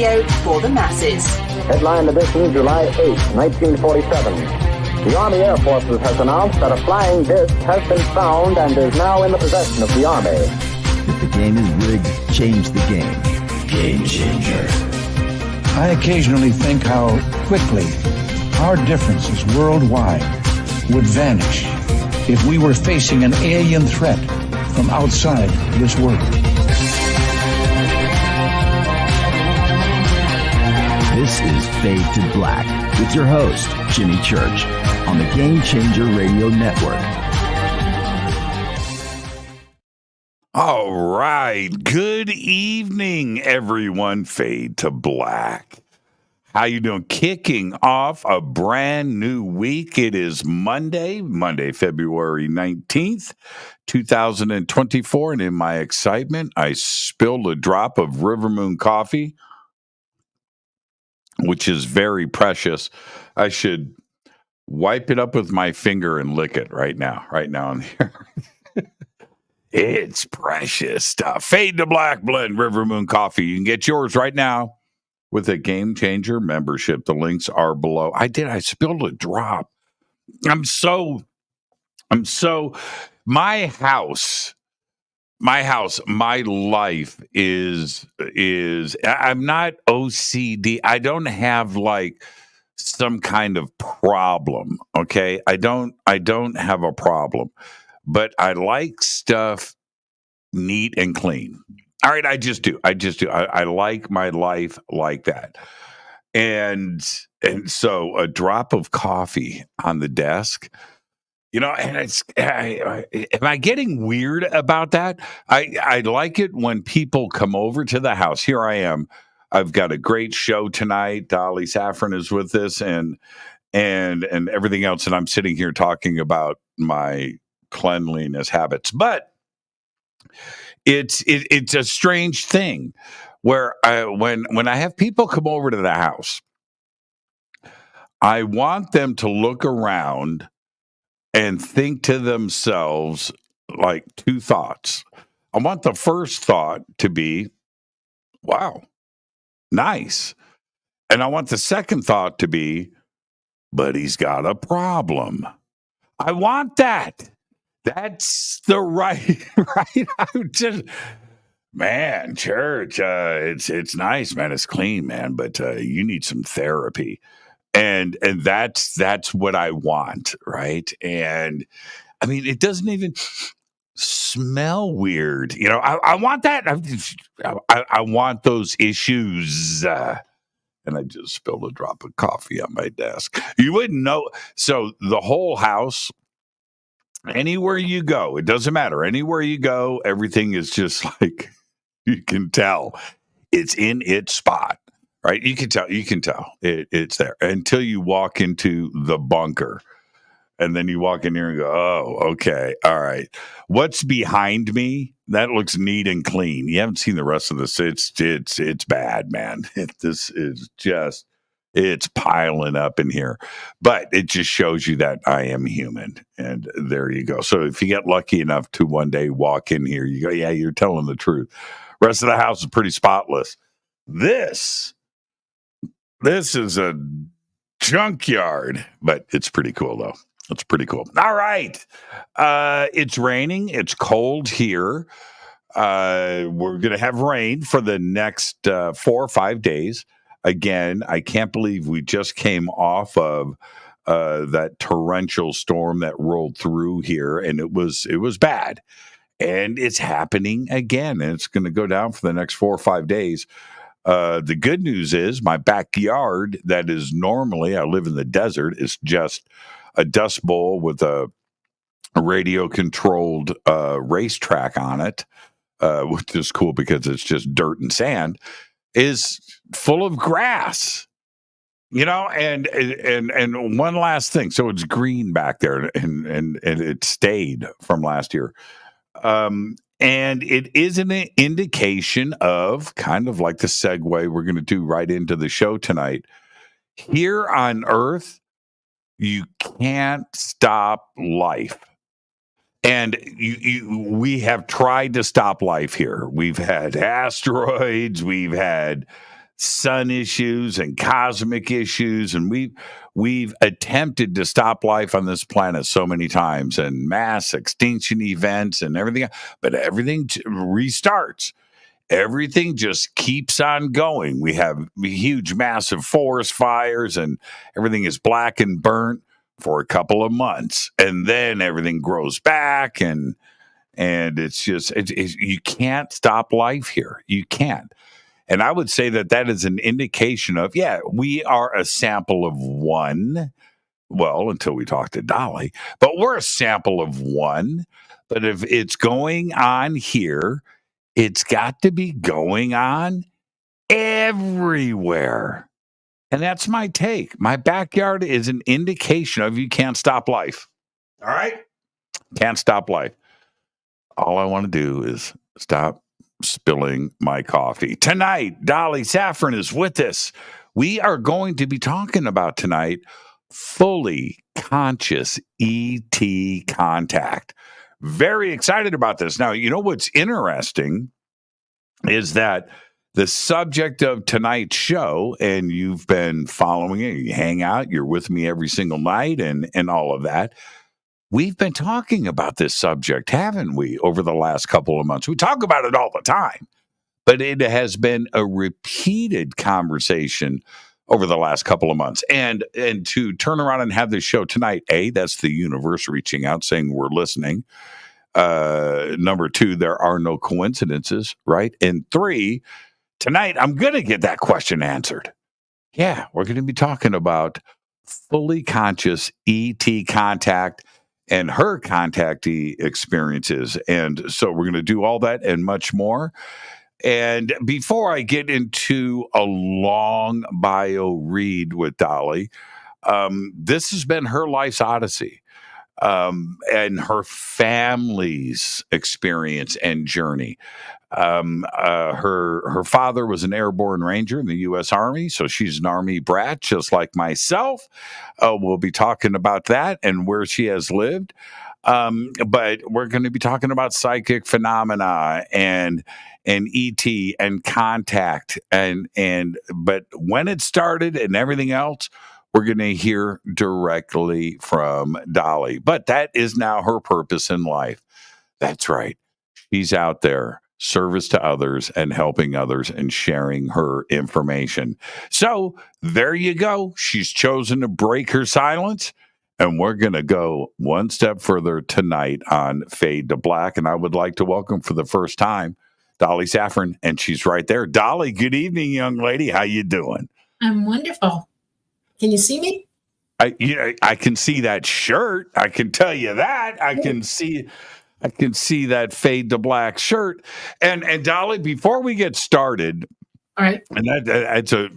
radio for the masses. Headline edition, July 8, 1947. The Army Air Forces has announced that a flying disc has been found and is now in the possession of the Army. If the game is rigged, change the game. Game changer. I occasionally think how quickly our differences worldwide would vanish if we were facing an alien threat from outside this world. This is Fade to Black with your host, Jimmy Church, on the Game Changer Radio Network. All right. Good evening, everyone. Fade to Black. How you doing? Kicking off a brand new week. It is Monday, February 19th, 2024. And in my excitement, I spilled a drop of River Moon coffee, which is very precious. I should wipe it up with my finger and lick it right now in here. It's precious stuff. Fade to Black blend River Moon coffee. You can get yours right now with a Game Changer membership. The links are below. I spilled a drop. My life is I'm not OCD. I don't have like some kind of problem. Okay. I don't have a problem, but I like stuff neat and clean. All right. I just do. I like my life like that. And so a drop of coffee on the desk, and am I getting weird about that? I like it when people come over to the house. Here I am. I've got a great show tonight. Dolly Safran is with us and everything else. And I'm sitting here talking about my cleanliness habits. But it's a strange thing where when I have people come over to the house, I want them to look around and think to themselves like two thoughts. I want the first thought to be, wow, nice. And I want the second thought to be, but he's got a problem. I want that. That's the right. I'm just, man, church, it's nice, man. It's clean, man, but you need some therapy. And that's what I want, right? And I mean, it doesn't even smell weird. I want that. I want those issues. And I just spilled a drop of coffee on my desk. You wouldn't know. So the whole house, anywhere you go, it doesn't matter. Anywhere you go, everything is just like, you can tell it's in its spot. Right, you can tell it's there until you walk into the bunker, and then you walk in here and go, "Oh, okay, all right." What's behind me? That looks neat and clean. You haven't seen the rest of this. It's bad, man. This is just it's piling up in here, but it just shows you that I am human, and there you go. So if you get lucky enough to one day walk in here, you go, "Yeah, you're telling the truth." Rest of the house is pretty spotless. This is a junkyard, but it's pretty cool, though. It's pretty cool. All right. It's raining. It's cold here. We're going to have rain for the next 4 or 5 days. Again, I can't believe we just came off of that torrential storm that rolled through here, and it was bad. And it's happening again, and it's going to go down for the next 4 or 5 days. The good news is my backyard, that is normally, I live in the desert, is just a dust bowl with a radio-controlled racetrack on it, which is cool because it's just dirt and sand, is full of grass. And one last thing. So it's green back there, and it stayed from last year. And it is an indication of kind of like the segue we're going to do right into the show tonight. Here on Earth, you can't stop life. And we have tried to stop life here. We've had asteroids. We've had sun issues and cosmic issues, and we've attempted to stop life on this planet so many times, and mass extinction events and everything, but everything restarts. Everything just keeps on going. We have huge, massive forest fires, and everything is black and burnt for a couple of months, and then everything grows back, and it's just you can't stop life here. You can't. And I would say that is an indication of, we are a sample of one. Well, until we talk to Dolly, but we're a sample of one. But if it's going on here, it's got to be going on everywhere. And that's my take. My backyard is an indication of you can't stop life. All right? Can't stop life. All I want to do is stop spilling my coffee. Tonight, Dolly Safran is with us. We are going to be talking about tonight fully conscious ET contact. Very excited about this. Now, you know what's interesting is that the subject of tonight's show, and you've been following it, you hang out, you're with me every single night and all of that. We've been talking about this subject, haven't we, over the last couple of months? We talk about it all the time, but it has been a repeated conversation over the last couple of months. And to turn around and have this show tonight, that's the universe reaching out saying we're listening. Number 2, there are no coincidences, right? And 3, tonight I'm going to get that question answered. Yeah, we're going to be talking about fully conscious ET contact and her contactee experiences. And so we're going to do all that and much more. And before I get into a long bio read with Dolly, this has been her life's odyssey. And her family's experience and journey. Her father was an Airborne Ranger in the U.S. Army, so she's an Army brat, just like myself. We'll be talking about that and where she has lived. But we're going to be talking about psychic phenomena and ET and contact but when it started and everything else, we're going to hear directly from Dolly. But that is now her purpose in life. That's right. She's out there, service to others and helping others and sharing her information. So there you go. She's chosen to break her silence. And we're going to go one step further tonight on Fade to Black. And I would like to welcome for the first time Dolly Saffron. And she's right there. Dolly, good evening, young lady. How you doing? I'm wonderful. Can you see me? I can see that shirt. I can tell you that. I can see that Fade to Black shirt. And Dolly, before we get started, all right. And that's a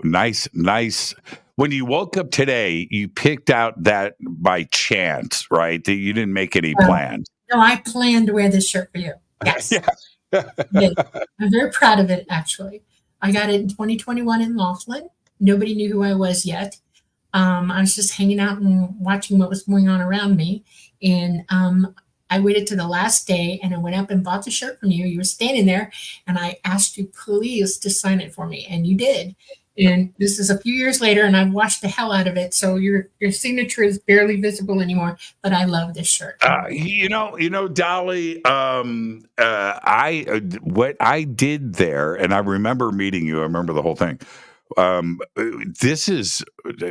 nice. When you woke up today, you picked out that by chance, right? That you didn't make any plans. No, I planned to wear this shirt for you. Yes. Yeah. I'm very proud of it, actually. I got it in 2021 in Laughlin. Nobody knew who I was yet. I was just hanging out and watching what was going on around me. And I waited to the last day and I went up and bought the shirt from you. You were standing there and I asked you, please, to sign it for me. And you did. And this is a few years later and I've washed the hell out of it. So your signature is barely visible anymore, but I love this shirt. Dolly, what I did there, and I remember meeting you. I remember the whole thing. This is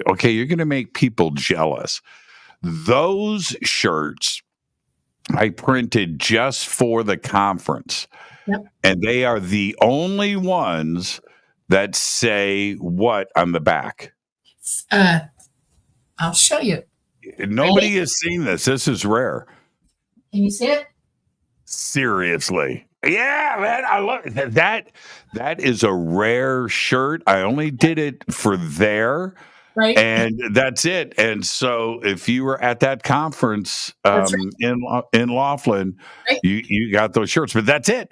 okay. You're going to make people jealous. Those shirts I printed just for the conference. Yep. And they are the only ones that say what on the back. I'll show you. Nobody has seen this. This is rare. Can you see it? Seriously. Yeah, man, I love that. That is a rare shirt. I only did it for there, right? And that's it. And so, if you were at that conference Right. in Laughlin, right. you got those shirts. But that's it.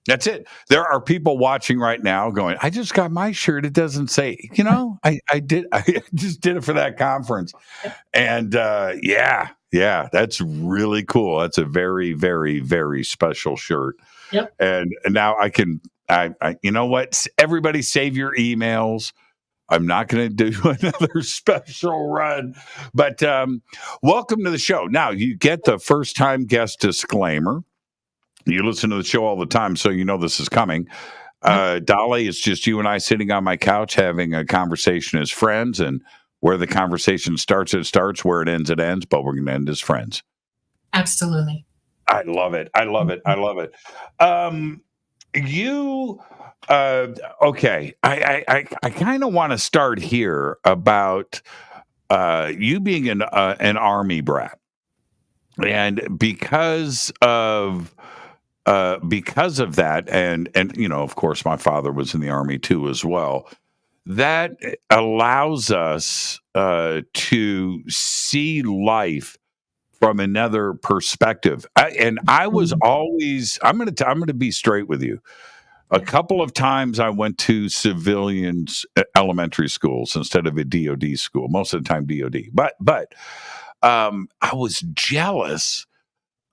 That's it. There are people watching right now going, "I just got my shirt. It doesn't say." I just did it for that conference, and yeah, that's really cool. That's a very, very, very special shirt. Yep. And now I can You know what? Everybody save your emails. I'm not going to do another special run, but welcome to the show. Now, you get the first-time guest disclaimer. You listen to the show all the time, so you know this is coming. Dolly, it's just you and I sitting on my couch having a conversation as friends, and where the conversation starts, it starts. Where it ends, but we're going to end as friends. Absolutely. I love it. I love it. I love it. Okay. I kind of want to start here about you being an Army brat, and because of that, and you know, of course, my father was in the Army too as well. That allows us to see life from another perspective. I was always, I'm going to be straight with you. A couple of times I went to civilians elementary schools instead of a DOD school, most of the time DOD. But I was jealous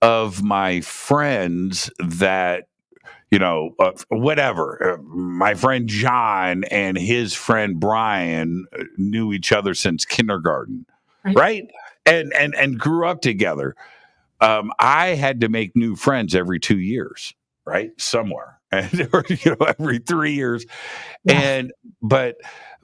of my friends that, you know, whatever. My friend John and his friend Brian knew each other since kindergarten, right? And grew up together. I had to make new friends every 2 years, right? Somewhere, and or, you know, every 3 years, and but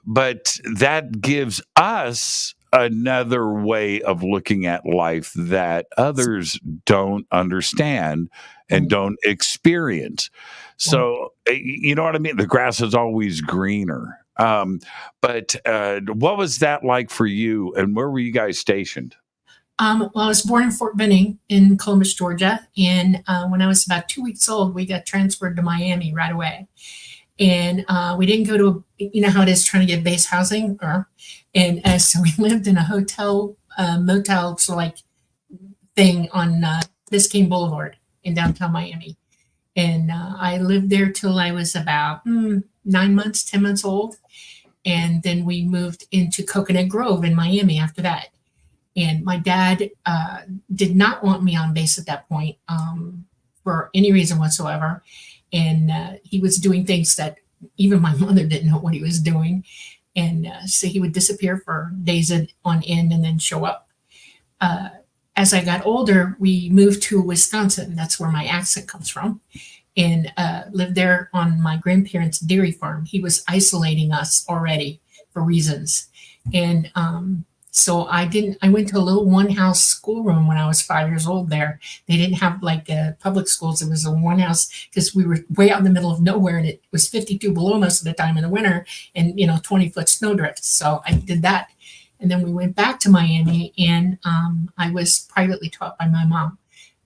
that gives us another way of looking at life that others don't understand and don't experience. So, you know what I mean? The grass is always greener. But what was that like for you, and where were you guys stationed? Well, I was born in Fort Benning in Columbus, Georgia. And when I was about 2 weeks old, we got transferred to Miami right away. And we didn't go to, you know how it is trying to get base housing. So we lived in a hotel, motel, so like thing on Biscayne Boulevard in downtown Miami. And I lived there till I was about 9 months, 10 months old. And then we moved into Coconut Grove in Miami after that. And my dad did not want me on base at that point for any reason whatsoever. And he was doing things that even my mother didn't know what he was doing. And so he would disappear for days on end and then show up. As I got older, we moved to Wisconsin. That's where my accent comes from. And lived there on my grandparents' dairy farm. He was isolating us already for reasons. And so I went to a little one house schoolroom when I was 5 years old there. They didn't have like public schools. It was a one house because we were way out in the middle of nowhere, and it was 52 below most of the time in the winter, and 20-foot snowdrift. So I did that. And then we went back to Miami, and I was privately taught by my mom,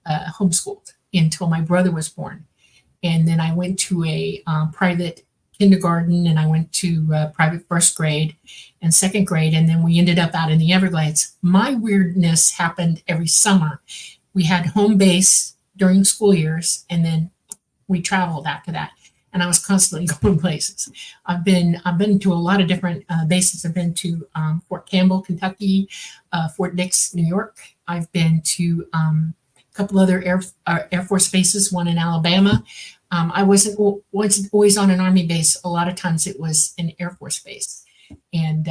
homeschooled until my brother was born. And then I went to a private kindergarten, and I went to private first grade and second grade, and then we ended up out in the Everglades. My weirdness happened every summer. We had home base during school years, and then we traveled after that. And I was constantly going places. I've been to a lot of different bases. I've been to Fort Campbell, Kentucky, Fort Dix, New York. I've been to a couple other Air Force bases, one in Alabama. I wasn't always on an Army base. A lot of times it was an Air Force base. And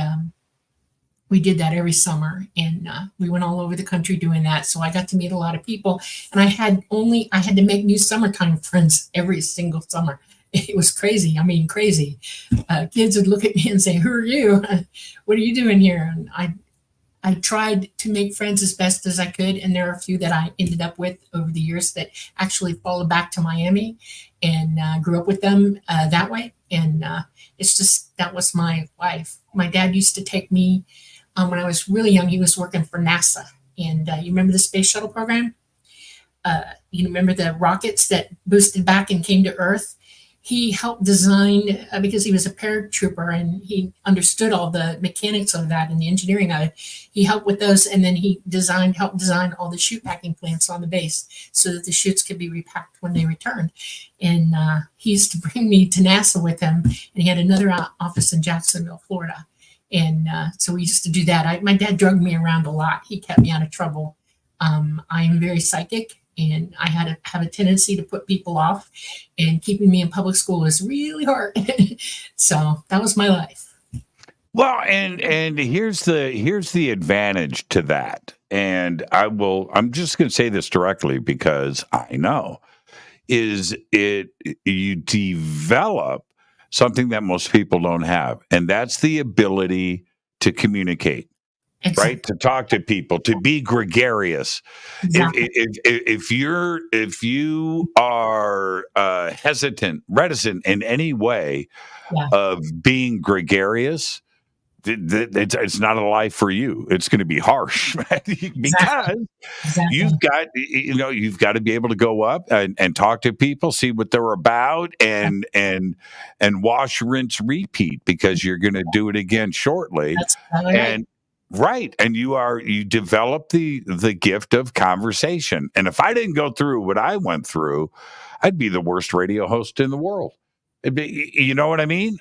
we did that every summer. And we went all over the country doing that. So I got to meet a lot of people. And I had to make new summertime friends every single summer. It was crazy. I mean, crazy. Kids would look at me and say, "Who are you? What are you doing here?" And I tried to make friends as best as I could, and there are a few that I ended up with over the years that actually followed back to Miami and grew up with them that way. And it's just, that was my life. My dad used to take me, when I was really young, he was working for NASA. And you remember the space shuttle program? You remember the rockets that boosted back and came to Earth? He helped design, because he was a paratrooper and he understood all the mechanics of that and the engineering of it. He helped with those, and then he helped design all the chute packing plants on the base so that the chutes could be repacked when they returned. And he used to bring me to NASA with him, and he had another office in Jacksonville, Florida. And so we used to do that. My dad drugged me around a lot. He kept me out of trouble. I'm very psychic, and I had to have a tendency to put people off, and keeping me in public school was really hard. So that was my life. Well, and here's the advantage to that. And I'm just going to say this directly because I know is it you develop something that most people don't have, and that's the ability to communicate, Exactly. right? To talk to people, to be gregarious. Exactly. If you are reticent in any way Yeah. of being gregarious, it's not a life for you. It's going to be harsh because Exactly. you've got to be able to go up and talk to people, see what they're about, and wash, rinse, repeat, because you're going to do it again shortly. That's probably right. And right, and you develop the gift of conversation. And if I didn't go through what I went through, I'd be the worst radio host in the world. You know what I mean?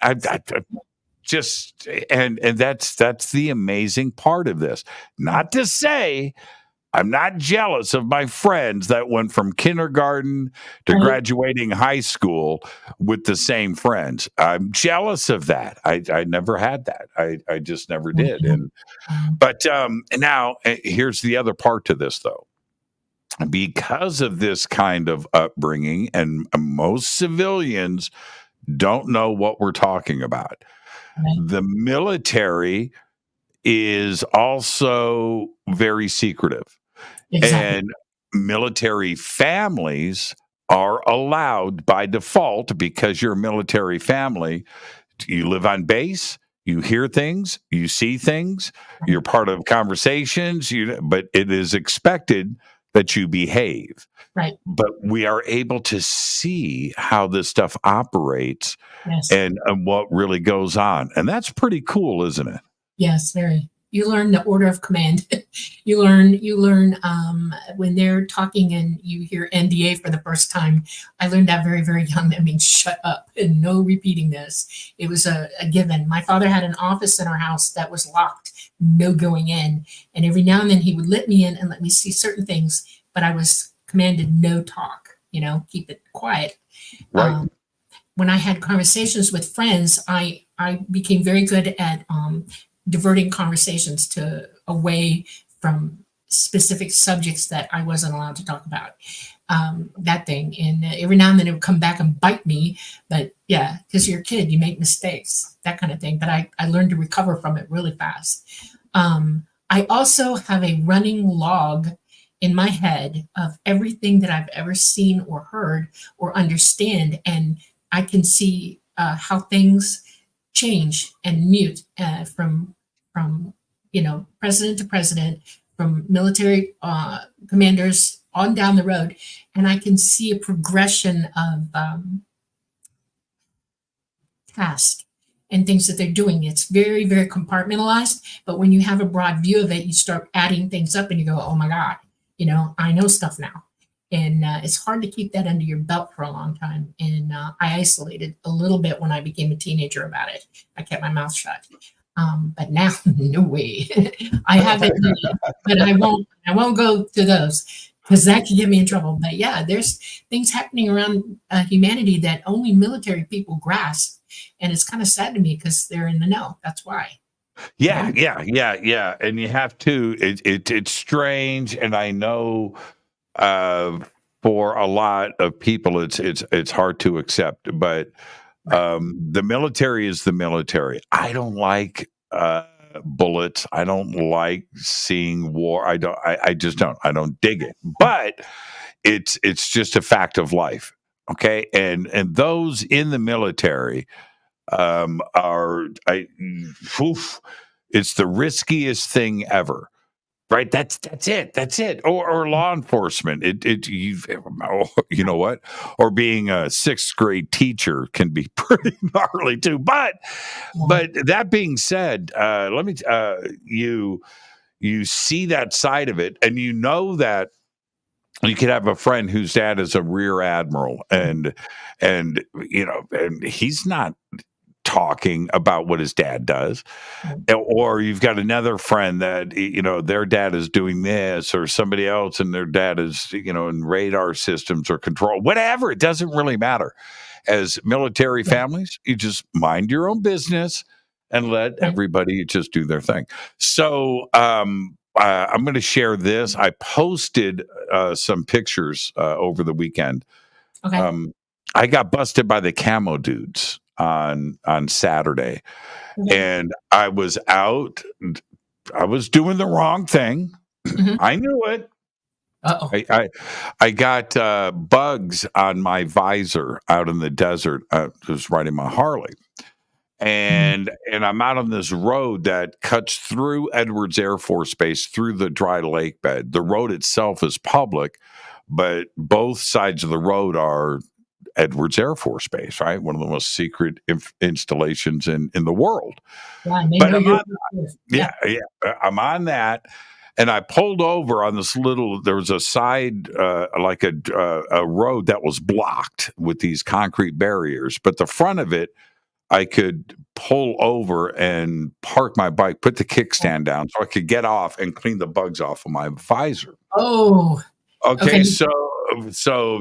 Just and that's the amazing part of this. Not to say I'm not jealous of my friends that went from kindergarten to Right. graduating high school with the same friends. I'm jealous of that. I never had that. I just never did. But now here's the other part to this, though. Because of this kind of upbringing, and most civilians don't know what we're talking about. Right. The military is also very secretive. Exactly. And military families are allowed by default, because you're a military family. You live on base, you hear things, you see things, you're part of conversations, but it is expected that you behave. Right. But we are able to see how this stuff operates, Yes. and what really goes on. And that's pretty cool, isn't it? Yes, very. You learn the order of command. you learn when they're talking and you hear NDA for the first time. I learned that very, very young. That means shut up and no repeating this. It was a given. My father had an office in our house that was locked, no going in. And every now and then he would let me in and let me see certain things, but I was commanded no talk, keep it quiet. Right. When I had conversations with friends, I became very good at diverting conversations away from specific subjects that I wasn't allowed to talk about. That thing, and every now and then it would come back and bite me. But yeah, because you're a kid, you make mistakes, that kind of thing. But I learned to recover from it really fast. I also have a running log in my head of everything that I've ever seen or heard or understand, and I can see how things change and mute from president to president, from military commanders on down the road, and I can see a progression of tasks and things that they're doing. It's very, very compartmentalized, but when you have a broad view of it, you start adding things up and you go, oh my God, I know stuff now. And it's hard to keep that under your belt for a long time. And I isolated a little bit when I became a teenager about it. I kept my mouth shut. But now, no way. I haven't, but I won't go to those because that can get me in trouble. But yeah, there's things happening around humanity that only military people grasp. And it's kind of sad to me because they're in the know. That's why. Yeah. And you have to, it's strange. And I know for a lot of people, it's hard to accept, but the military is the military. I don't like bullets. I don't like seeing war. I just don't. I don't dig it. But it's just a fact of life. Okay, and those in the military it's the riskiest thing ever. Right, that's it. Or law enforcement. You know what? Or being a sixth grade teacher can be pretty gnarly too. But that being said, let me you see that side of it, and you know that you could have a friend whose dad is a rear admiral, and he's not talking about what his dad does. Or you've got another friend that, their dad is doing this, or somebody else and their dad is, in radar systems or control, whatever. It doesn't really matter. As military families, you just mind your own business and let everybody just do their thing. So I'm going to share this. I posted some pictures over the weekend. Okay. I got busted by the camo dudes on Saturday, and I was out. I was doing the wrong thing. I knew it. I got bugs on my visor out in the desert. I was riding my Harley, and I'm out on this road that cuts through Edwards Air Force Base through the dry lake bed. The road itself is public, but both sides of the road are Edwards Air Force Base, right? One of the most secret installations in the world. But I'm on that, and I pulled over on this there was a side, like a road that was blocked with these concrete barriers, but the front of it, I could pull over and park my bike, put the kickstand down so I could get off and clean the bugs off of my visor. Oh, okay. So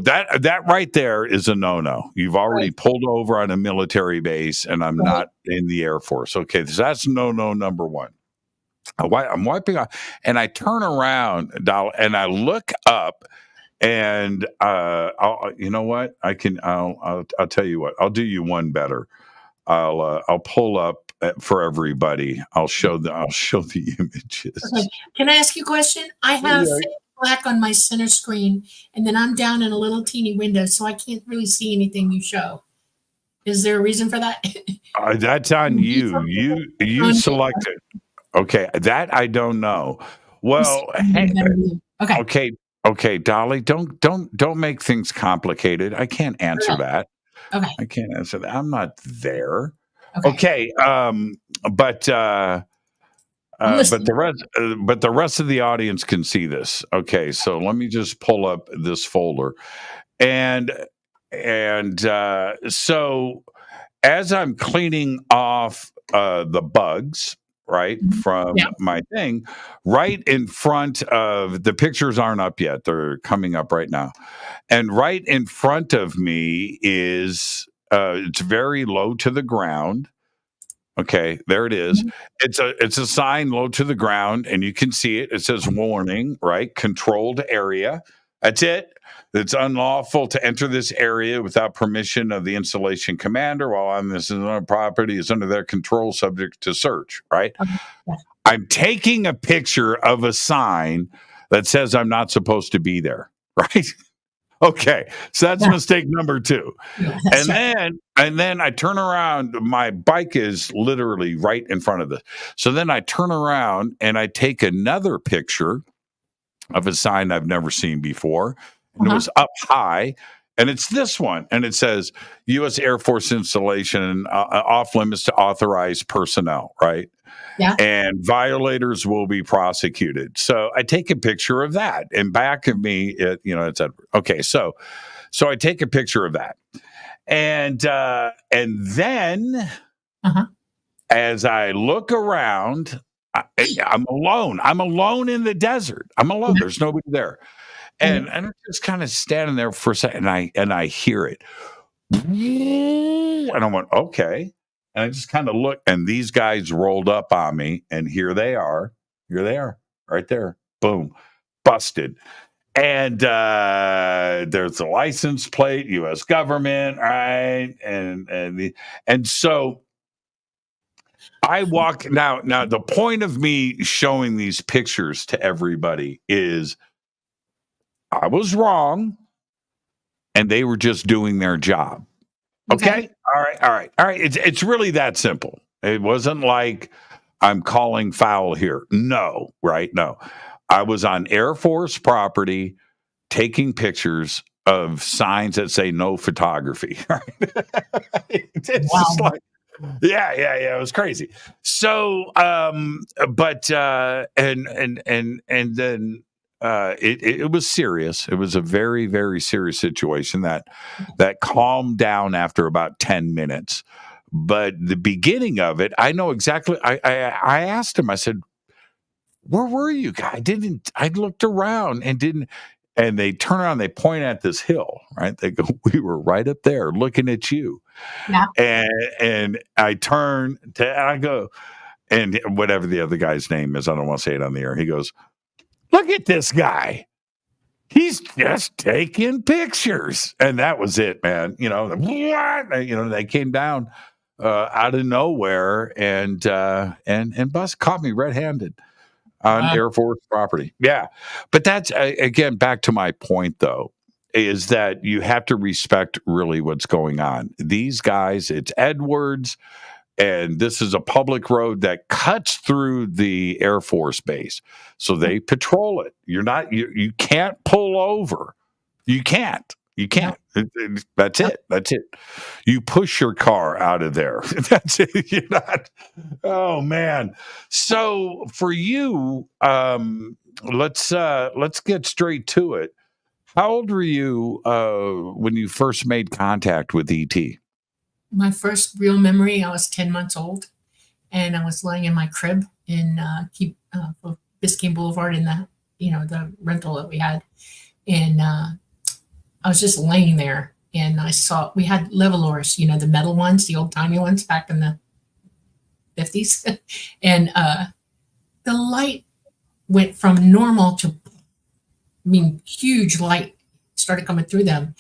that right there is a no-no. You've already pulled over on a military base, and I'm not in the Air Force. Okay, so that's no-no number one. I'm wiping off, and I turn around, and I look up, and you know what? I'll tell you what. I'll do you one better. I'll pull up for everybody. I'll show the images. Okay. Can I ask you a question? I have black on my center screen, and then I'm down in a little teeny window, so I can't really see anything you show. Is there a reason for that? That's on you. You selected. Okay, that I don't know. Well, okay, Dolly, don't make things complicated. I can't answer that. Okay. I can't answer that. I'm not there. Okay, but the rest of the audience can see this. Okay, so let me just pull up this folder, and so as I'm cleaning off the bugs, right, from my thing, right in front of the pictures aren't up yet. They're coming up right now. And right in front of me is, it's very low to the ground. Okay, there it is. It's a sign low to the ground, and you can see it. It says warning, right? Controlled area. That's it. It's unlawful to enter this area without permission of the installation commander while on this property is under their control, subject to search, right? I'm taking a picture of a sign that says I'm not supposed to be there, right? Okay, so that's mistake number two. And then I turn around. My bike is literally right in front of this. So then I turn around and I take another picture of a sign I've never seen before. And it was up high, and it's this one. And it says, U.S. Air Force installation off limits to authorized personnel, right? Yeah. And violators will be prosecuted. So I take a picture of that. And back of me, it's okay. So I take a picture of that. And then as I look around, I'm alone. I'm alone in the desert. I'm alone. There's nobody there. And I'm just kind of standing there for a second, and I hear it. And I went, okay. And I just kind of look, and these guys rolled up on me, and here they are. Here they are, right there. Boom. Busted. And there's a license plate, U.S. government, right? And so I walk now. The point of me showing these pictures to everybody is I was wrong, and they were just doing their job. Okay? All right. It's really that simple. It wasn't like I'm calling foul here. No, right? No. I was on Air Force property taking pictures of signs that say no photography. Right? It's just like, yeah. It was crazy. So, and then it was serious. It was a very, very serious situation that calmed down after about 10 minutes. But the beginning of it, I know exactly. I asked him. I said, "Where were you guys?" I looked around and didn't. And they turn around. They point at this hill. Right? They go, "We were right up there, looking at you." Yeah. And I turn to, and I go, and whatever the other guy's name is, I don't want to say it on the air. He goes, "Look at this guy. He's just taking pictures." And that was it, man. What? They came down out of nowhere and caught me red-handed on Air Force property. Yeah. But that's, again, back to my point, though, is that you have to respect really what's going on. These guys, it's Edwards, and this is a public road that cuts through the Air Force base. So they patrol it. You can't pull over. You can't. That's it. That's it. You push your car out of there. That's it. You're not. Oh man. So for you, let's get straight to it. How old were you when you first made contact with ET? My first real memory, I was 10 months old, and I was laying in my crib in Biscayne Boulevard in the rental that we had. And I was just laying there, and I saw we had levelers, the metal ones, the old timey ones back in the 50s. And the light went from normal to, huge light started coming through them.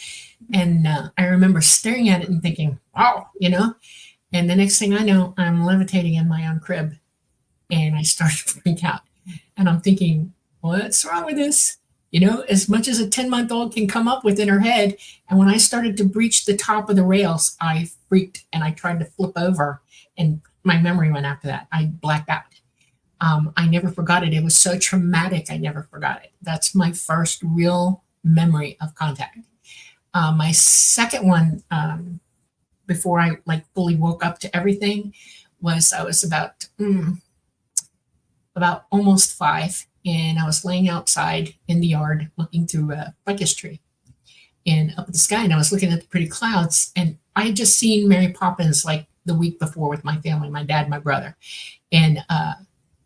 And I remember staring at it and thinking, wow, and the next thing I know, I'm levitating in my own crib, and I started to freak out. And I'm thinking, what's wrong with this? As much as a 10-month-old can come up with in her head. And when I started to breach the top of the rails, I freaked and I tried to flip over, and my memory went after that. I blacked out. I never forgot it. It was so traumatic. I never forgot it. That's my first real memory of contact. My second one, before I fully woke up to everything, was I was about almost 5, and I was laying outside in the yard looking through a ficus tree and up at the sky, and I was looking at the pretty clouds, and I had just seen Mary Poppins the week before with my family, my dad, my brother, and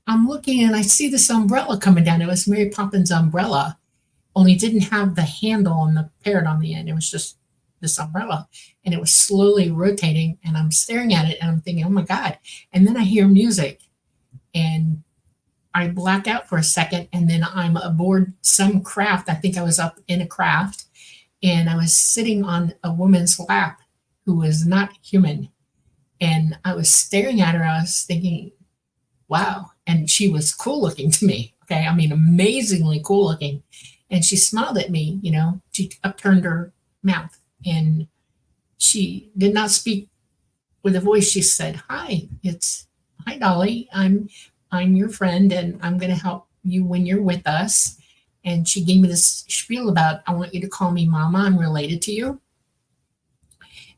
I'm looking and I see this umbrella coming down. It was Mary Poppins' umbrella, only it didn't have the handle and the parrot on the end. It was just this umbrella, and it was slowly rotating, and I'm staring at it and I'm thinking, oh my God. And then I hear music, and I black out for a second, and then I'm aboard some craft. I think I was up in a craft, and I was sitting on a woman's lap who was not human. And I was staring at her. I was thinking, wow. And she was cool looking to me. Okay. Amazingly cool looking. And she smiled at me, she upturned her mouth, and she did not speak with a voice. She said, hi, Dolly. I'm your friend, and I'm going to help you when you're with us. And she gave me this spiel about, I want you to call me Mama. I'm related to you.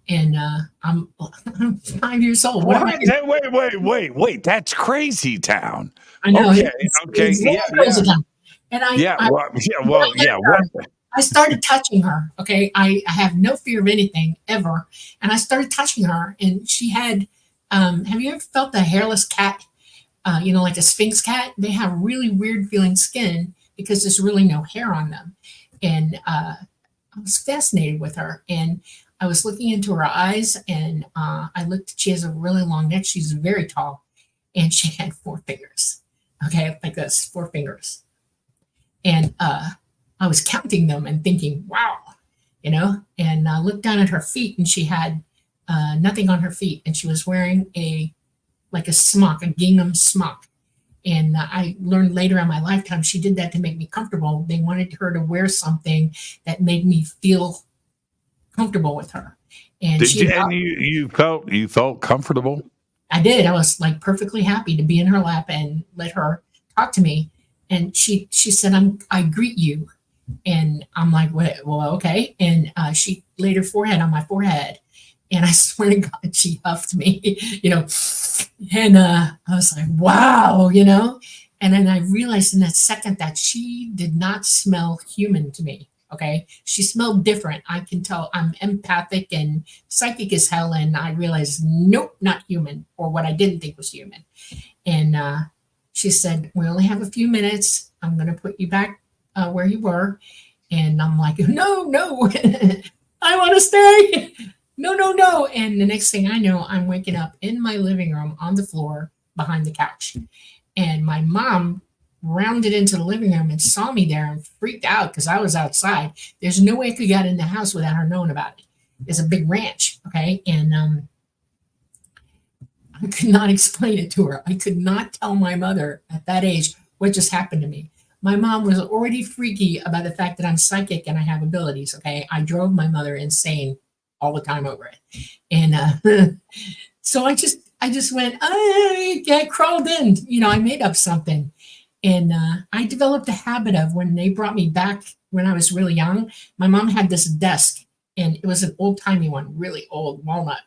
And I'm 5 years old. Wait. That's crazy town. I know. Okay. It's crazy town. And I started touching her. Okay. I have no fear of anything ever. And I started touching her, and she had, have you ever felt a hairless cat? Like a Sphinx cat? They have really weird feeling skin because there's really no hair on them. And I was fascinated with her, and I was looking into her eyes, and she has a really long neck. She's very tall, and she had 4 fingers. Okay. Like this, 4 fingers. And I was counting them and thinking, wow, and I looked down at her feet, and she had nothing on her feet, and she was wearing a smock, a gingham smock. And I learned later in my lifetime, she did that to make me comfortable. They wanted her to wear something that made me feel comfortable with her. And you felt comfortable? I did. I was perfectly happy to be in her lap and let her talk to me. And she said, I greet you. And I'm like, well, okay. And she laid her forehead on my forehead. And I swear to God, she huffed me, and I was like, wow, And then I realized in that second that she did not smell human to me. Okay. She smelled different. I can tell I'm empathic and psychic as hell. And I realized, nope, not human, or what I didn't think was human. And she said, we only have a few minutes. I'm going to put you back where you were. And I'm like, no, I want to stay. No. And the next thing I know, I'm waking up in my living room on the floor behind the couch. And my mom rounded into the living room and saw me there and freaked out because I was outside. There's no way I could get in the house without her knowing about it. It's a big ranch, okay? And I could not explain it to her. I could not tell my mother at that age what just happened to me. My mom was already freaky about the fact that I'm psychic and I have abilities, okay? I drove my mother insane all the time over it. And so I just went, I crawled in. I made up something. And I developed a habit of, when they brought me back when I was really young, my mom had this desk, and it was an old-timey one, really old walnut.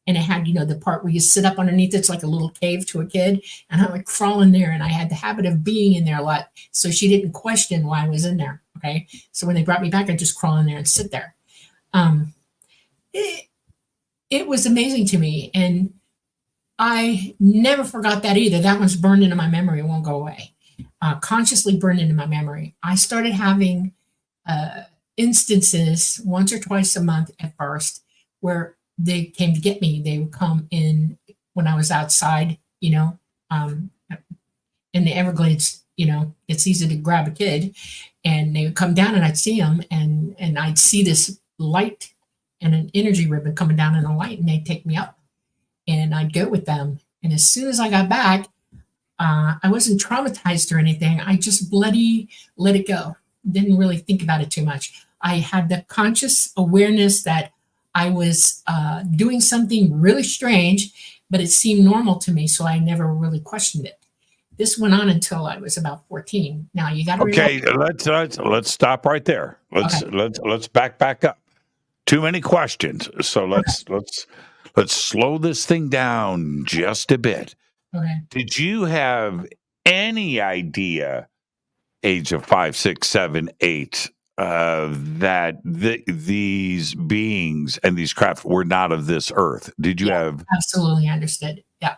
And it had, the part where you sit up underneath. It's like a little cave to a kid. And I would crawl in there, and I had the habit of being in there a lot. So she didn't question why I was in there. Okay. So when they brought me back, I'd just crawl in there and sit there. It was amazing to me. And I never forgot that either. That one's burned into my memory. It won't go away. Consciously burned into my memory. I started having instances once or twice a month at first where they came to get me. They would come in when I was outside, in the Everglades. It's easy to grab a kid, and they would come down, and I'd see them, and I'd see this light and an energy ribbon coming down in the light, and they'd take me up, and I'd go with them. And as soon as I got back, I wasn't traumatized or anything. I just bloody let it go. Didn't really think about it too much. I had the conscious awareness that I was doing something really strange, but it seemed normal to me, so I never really questioned it. This went on until I was about 14. Now you got to okay. Let's stop right there. Let's back up. Too many questions, so let's slow this thing down just a bit. Okay. Did you have any idea, age of 5, 6, 7, 8, that these beings and these craft were not of this earth? Did you have absolutely understood? Yeah.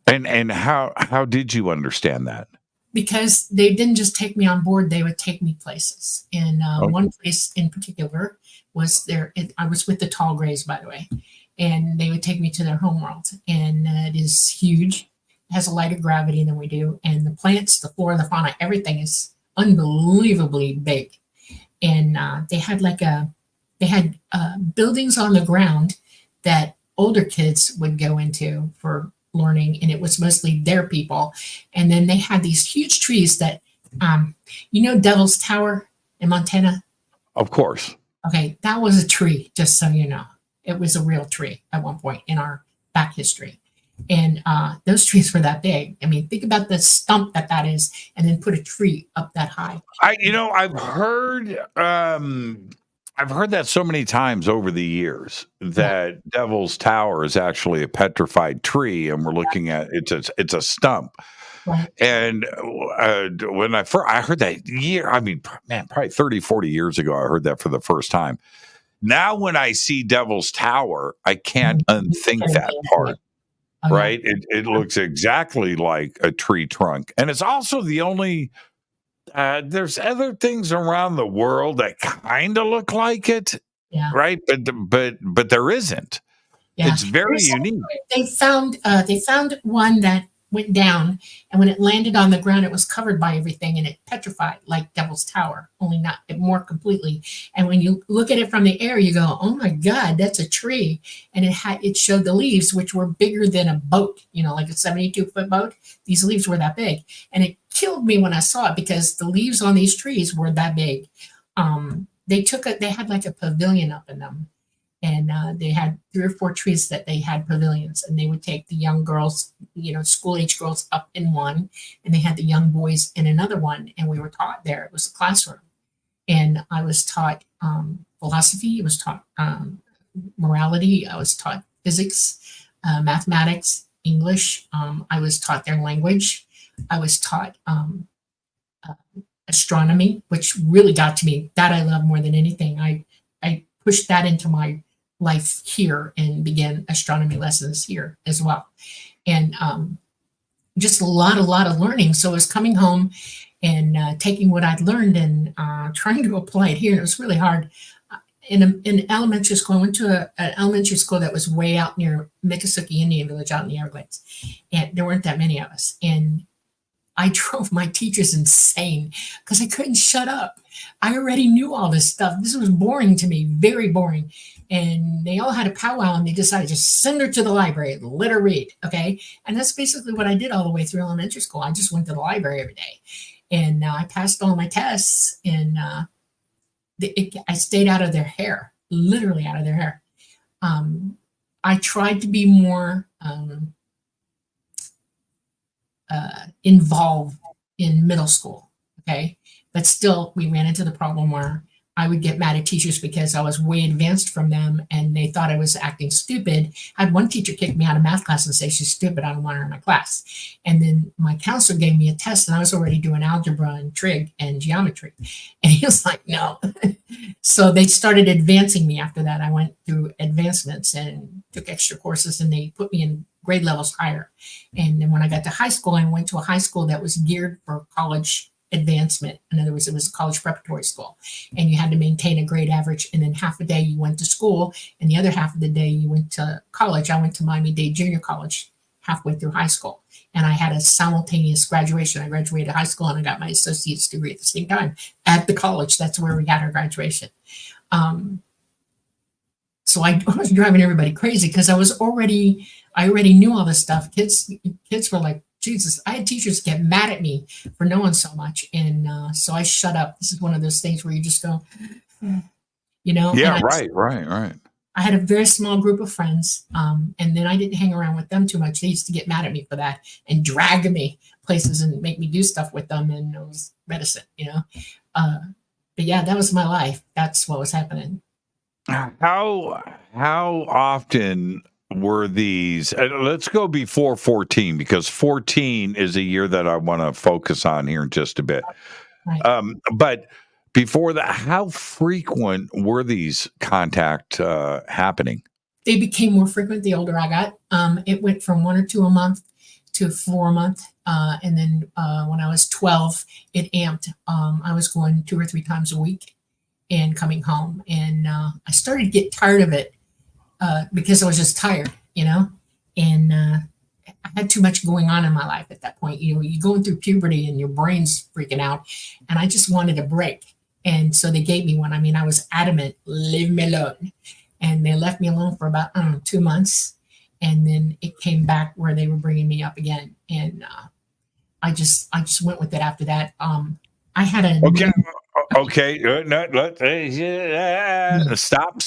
And how did you understand that? Because they didn't just take me on board; they would take me places. And one place in particular was there. I was with the tall grays, by the way, and they would take me to their homeworld, and it is huge. Has a lighter gravity than we do, and the plants, the flora, the fauna, everything is unbelievably big. And they had buildings on the ground that older kids would go into for learning, and it was mostly their people. And then they had these huge trees that, Devil's Tower in Montana. Of course. Okay, that was a tree. Just so you know, it was a real tree at one point in our back history. And those trees were that big. I mean, think about the stump that is, and then put a tree up that high. I've heard that so many times over the years that Devil's Tower is actually a petrified tree, and we're looking at it's a stump. Right. And when I heard that probably 30, 40 years ago, I heard that for the first time. Now, when I see Devil's Tower, I can't unthink that part. Right? It looks exactly like a tree trunk. And it's also the only, there's other things around the world that kind of look like it. Yeah. Right? But there isn't. Yeah. It's very unique. They found one that went down, and when it landed on the ground, it was covered by everything, and it petrified like Devil's Tower, only not more completely. And when you look at it from the air, you go, "Oh my God, that's a tree!" And it showed the leaves, which were bigger than a boat, like a 72-foot boat. These leaves were that big, and it killed me when I saw it because the leaves on these trees were that big. They had like a pavilion up in them. And they had 3 or 4 trees that they had pavilions, and they would take the young girls, school-age girls up in one, and they had the young boys in another one, and we were taught there. It was a classroom. And I was taught philosophy. I was taught morality. I was taught physics, mathematics, English. I was taught their language. I was taught astronomy, which really got to me. That I love more than anything. I pushed that into my life here and began astronomy lessons here as well. And just a lot of learning. So I was coming home and taking what I'd learned and trying to apply it here. It was really hard. In elementary school, I went to an elementary school that was way out near Miccosukee Indian Village out in the Everglades. And there weren't that many of us. And I drove my teachers insane because I couldn't shut up. I already knew all this stuff. This was boring to me, very boring. And they all had a powwow and they decided to just send her to the library and let her read. Okay. And that's basically what I did all the way through elementary school. I just went to the library every day. And I passed all my tests and I stayed out of their hair, literally out of their hair. I tried to be more involved in middle school, okay? But still, we ran into the problem where I would get mad at teachers because I was way advanced from them and they thought I was acting stupid. I had one teacher kick me out of math class and say, she's stupid, I don't want her in my class. And then my counselor gave me a test and I was already doing algebra and trig and geometry. And he was like, no. So they started advancing me after that. I went through advancements and took extra courses and they put me in grade levels higher. And then when I got to high school, I went to a high school that was geared for college advancement. In other words, it was a college preparatory school and you had to maintain a grade average. And then half a day you went to school and the other half of the day you went to college. I went to Miami-Dade Junior College halfway through high school. And I had a simultaneous graduation. I graduated high school and I got my associate's degree at the same time at the college. That's where we got our graduation. So I was driving everybody crazy because I already knew all this stuff. Kids were like, Jesus, I had teachers get mad at me for knowing so much. And so I shut up. This is one of those things where you just go, you know? Yeah, right. I had a very small group of friends. And then I didn't hang around with them too much. They used to get mad at me for that and drag me places and make me do stuff with them. And I was reticent, you know? But yeah, that was my life. That's what was happening. How often were these, let's go before 14, because 14 is a year that I want to focus on here in just a bit. Right. But before that, how frequent were these contact happening? They became more frequent the older I got. It went from 1 or 2 a month to 4 a month. And then when I was 12, it amped. I was going 2 or 3 times a week and coming home. And I started to get tired of it. Because I was just tired, you know, and I had too much going on in my life at that point. You know, you're going through puberty and your brain's freaking out, and I just wanted a break. And so they gave me one. I mean, I was adamant, leave me alone. And they left me alone for about, 2 months. And then it came back where they were bringing me up again. And I just went with it after that. I had a... Okay. Stop.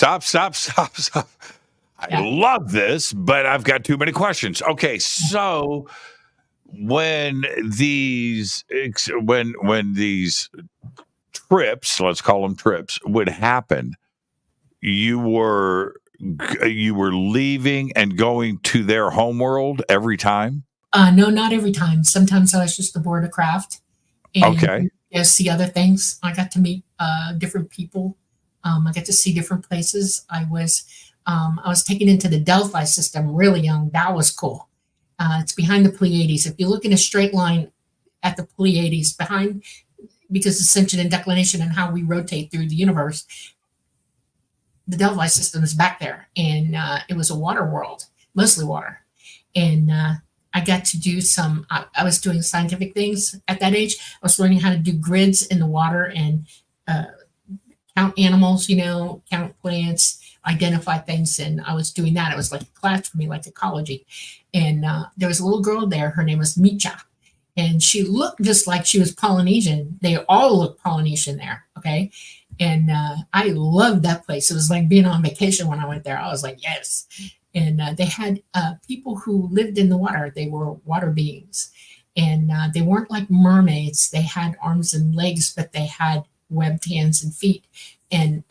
I love this, but I've got too many questions. Okay, so when these trips, let's call them trips, would happen, you were leaving and going to their homeworld every time? No, not every time. Sometimes I was just aboard a craft. And okay. See other things. I got to meet different people. I got to see different places. I was taken into the Delphi system really young. That was cool. It's behind the Pleiades. If you look in a straight line at the Pleiades behind, because ascension and declination and how we rotate through the universe, the Delphi system is back there. And it was a water world, mostly water. And I got to do I was doing scientific things at that age. I was learning how to do grids in the water and count animals, you know, count plants, identify things. And I was doing that. It was like a class for me, like ecology. And there was a little girl there. Her name was Micha. And she looked just like she was Polynesian. They all look Polynesian there. Okay. And I loved that place. It was like being on vacation when I went there. I was like, yes. And they had people who lived in the water. They were water beings. And they weren't like mermaids. They had arms and legs, but they had webbed hands and feet and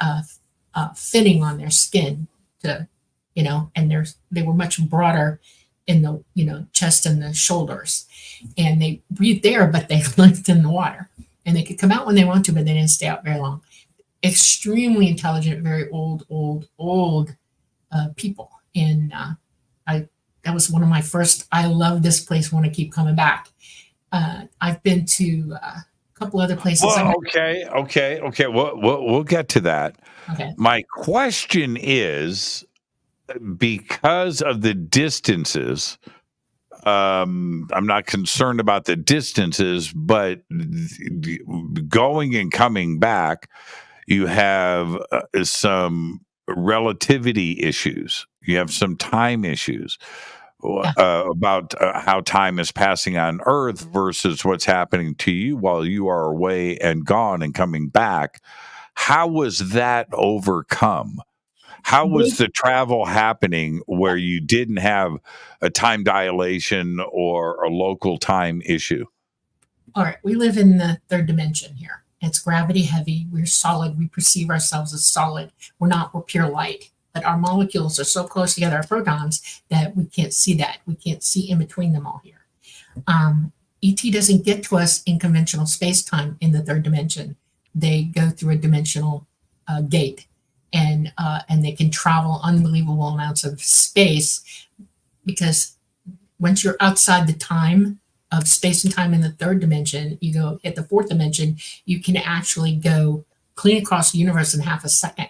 finning on their skin to, you know, and they were much broader in the, you know, chest and the shoulders. And they breathed there, but they lived in the water. and they could come out when they want to, but they didn't stay out very long. Extremely intelligent, very old people. And that was one of my first, I love this place, want to keep coming back. I've been to a couple other places. Well, okay. We'll get to that. Okay. My question is, because of the distances, I'm not concerned about the distances, but going and coming back, you have some relativity issues. You have some time issues about how time is passing on Earth versus what's happening to you while you are away and gone and coming back. How was that overcome? How was the travel happening where you didn't have a time dilation or a local time issue? All right. We live in the third dimension here. It's gravity heavy. We're solid. We perceive ourselves as solid. We're pure light. But our molecules are so close together, our protons, that we can't see that. We can't see in between them all here. ET doesn't get to us in conventional space-time in the third dimension. They go through a dimensional gate. And they can travel unbelievable amounts of space, because once you're outside the time of space and time in the third dimension, you go hit the fourth dimension, you can actually go clean across the universe in half a second,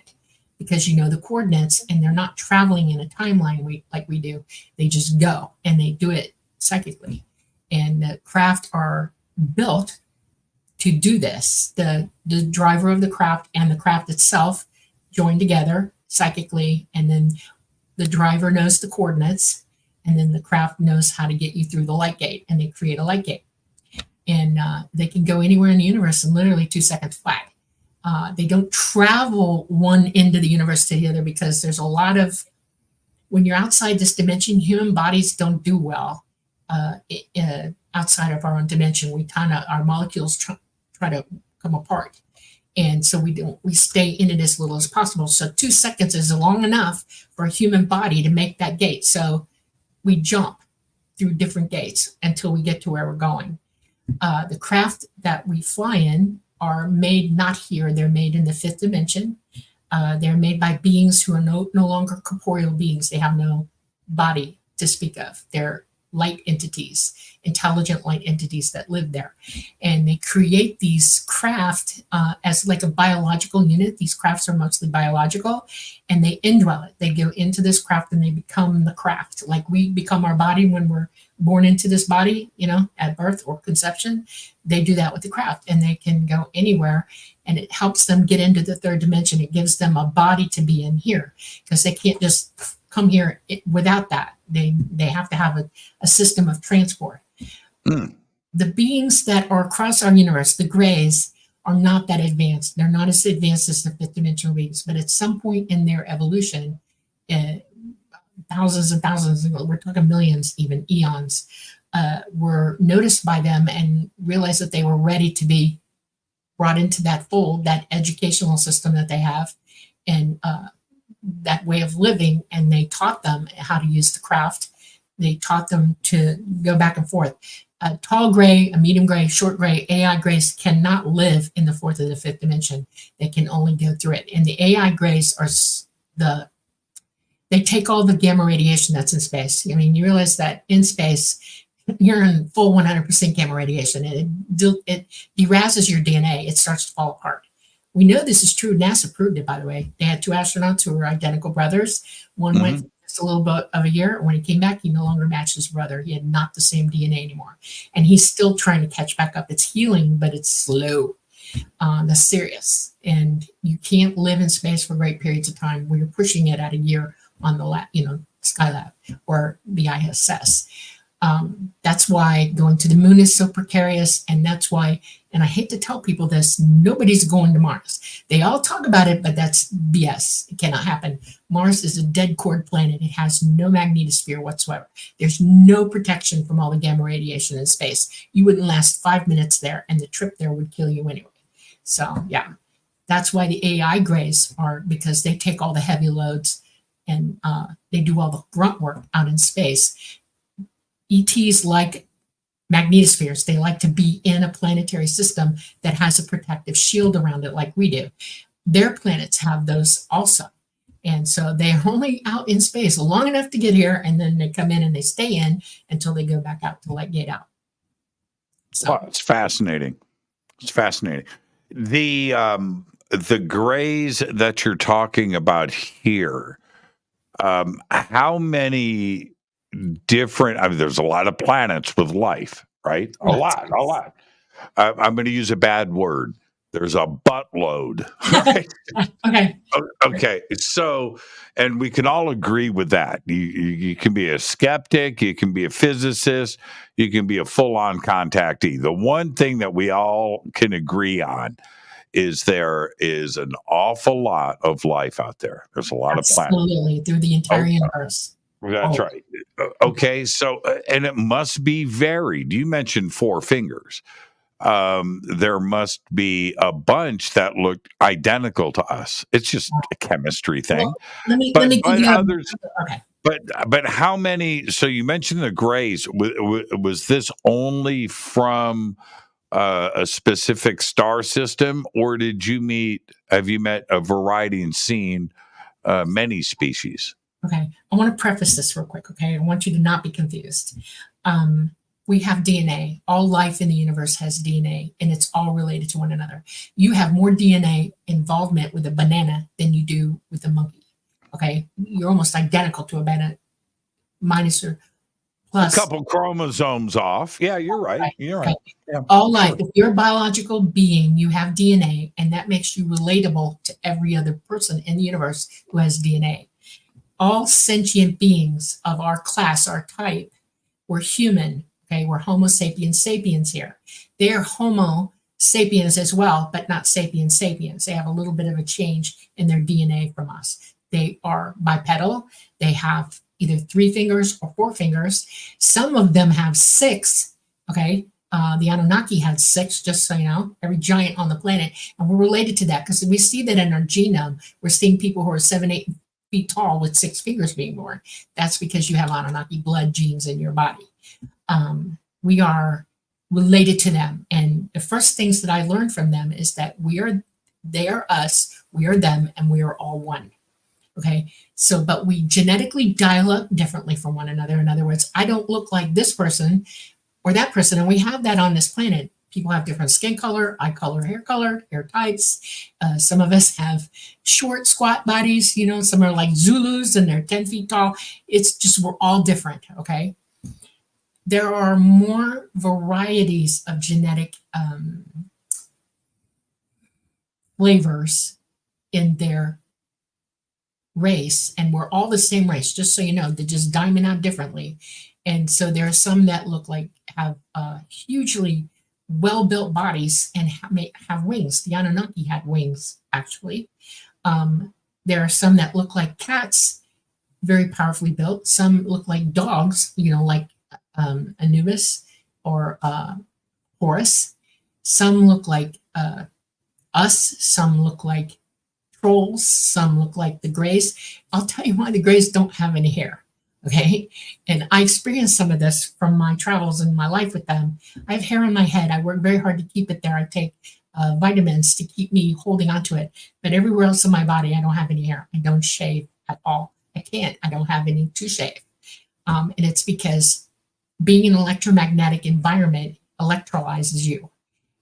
because you know the coordinates, and they're not traveling in a timeline like we do. They just go, and they do it psychically. And the craft are built to do this. The driver of the craft and the craft itself join together psychically, and then the driver knows the coordinates, and then the craft knows how to get you through the light gate, and they create a light gate. And they can go anywhere in the universe in literally 2 seconds flat. They don't travel one end of the universe to the other, because there's a lot of, when you're outside this dimension, human bodies don't do well outside of our own dimension. Our molecules try to come apart. And so we stay in it as little as possible. So 2 seconds is long enough for a human body to make that gate. So we jump through different gates until we get to where we're going. The craft that we fly in are made not here. They're made in the fifth dimension. They're made by beings who are no longer corporeal beings. They have no body to speak of. They're light entities, intelligent light entities that live there. And they create these craft as like a biological unit. These crafts are mostly biological, and they indwell it. They go into this craft and they become the craft. Like we become our body when we're born into this body, at birth or conception. They do that with the craft, and they can go anywhere, and it helps them get into the third dimension. It gives them a body to be in here, because they can't just come here without that. They have to have a system of transport. The beings that are across our universe, the grays, are not that advanced. They're not as advanced as the fifth dimensional beings, but at some point in their evolution, thousands and thousands, we're talking millions, even eons, were noticed by them and realized that they were ready to be brought into that fold, that educational system that they have, and that way of living. And they taught them how to use the craft. They taught them to go back and forth. A tall gray, a medium gray, short gray, AI grays cannot live in the fourth or the fifth dimension. They can only go through it. And the AI grays are they take all the gamma radiation that's in space. I mean, you realize that in space, you're in full 100% gamma radiation. It derazzes your DNA. It starts to fall apart. We know this is true. NASA proved it, by the way. They had two astronauts who were identical brothers. One went for just a little bit of a year. When he came back, he no longer matched his brother. He had not the same DNA anymore. And he's still trying to catch back up. It's healing, but it's slow. That's serious. And you can't live in space for great periods of time. We're pushing it at a year on the lab, Skylab or the ISS. That's why going to the moon is so precarious. And that's why, and I hate to tell people this, nobody's going to Mars. They all talk about it, but that's BS. It cannot happen. Mars is a dead cord planet. It has no magnetosphere whatsoever. There's no protection from all the gamma radiation in space. You wouldn't last 5 minutes there, and the trip there would kill you anyway. So yeah, that's why the AI grays are, because they take all the heavy loads and they do all the grunt work out in space. ETs like magnetospheres. They like to be in a planetary system that has a protective shield around it like we do. Their planets have those also. And so they're only out in space long enough to get here, and then they come in and they stay in until they go back out to let get out. So Well, it's fascinating. It's fascinating. The grays that you're talking about here, how many different, I mean, there's a lot of planets with life, right? A lot. I'm going to use a bad word. There's a buttload. Right? okay. Okay. So, and we can all agree with that. You can be a skeptic, you can be a physicist, you can be a full-on contactee. The one thing that we all can agree on is there is an awful lot of life out there. There's a lot of planets. Absolutely, through the entire universe. That's right. Okay. So, and it must be varied. You mentioned 4 fingers. There must be a bunch that look identical to us. It's just a chemistry thing. Well, let me give you others. Okay. But how many? So you mentioned the grays. Was this only from a specific star system, or have you met a variety and seen many species? Okay. I want to preface this real quick. Okay. I want you to not be confused. We have DNA. All life in the universe has DNA, and it's all related to one another. You have more DNA involvement with a banana than you do with a monkey. Okay. You're almost identical to a banana, minus or plus a couple chromosomes off. Yeah, you're right. You're right. Okay. Yeah, all life, if you're a biological being, you have DNA, and that makes you relatable to every other person in the universe who has DNA. All sentient beings of our class, our type, we're human. Okay, we're Homo sapiens sapiens here. They're Homo sapiens as well, but not sapiens sapiens. They have a little bit of a change in their DNA from us. They are bipedal. They have either 3 fingers or 4 fingers. Some of them have 6. Okay, the Anunnaki had 6, just so you know, every giant on the planet. And we're related to that because we see that in our genome. We're seeing people who are 7, 8 feet tall with 6 fingers being born. That's because you have Anunnaki blood genes in your body. We are related to them. And the first things that I learned from them is that they are us, we are them, and we are all one. Okay. So, but we genetically dial up differently from one another. In other words, I don't look like this person or that person. And we have that on this planet. People have different skin color, eye color, hair types. Some of us have short, squat bodies. You know, some are like Zulus and they're 10 feet tall. It's just, we're all different. Okay. There are more varieties of genetic flavors in their race, and we're all the same race, just so you know. They just diamond out differently. And so there are some that look like have hugely well-built bodies and have wings. The Anunnaki had wings, actually. There are some that look like cats, very powerfully built. Some look like dogs, you know, like Anubis or Horus. Some look like us. Some look like trolls. Some look like the Greys. I'll tell you why the Greys don't have any hair. Okay. And I experienced some of this from my travels and my life with them. I have hair on my head. I work very hard to keep it there. I take vitamins to keep me holding onto it. But everywhere else in my body, I don't have any hair. I don't shave at all. I can't. I don't have any to shave. And it's because being in an electromagnetic environment electrolyzes you.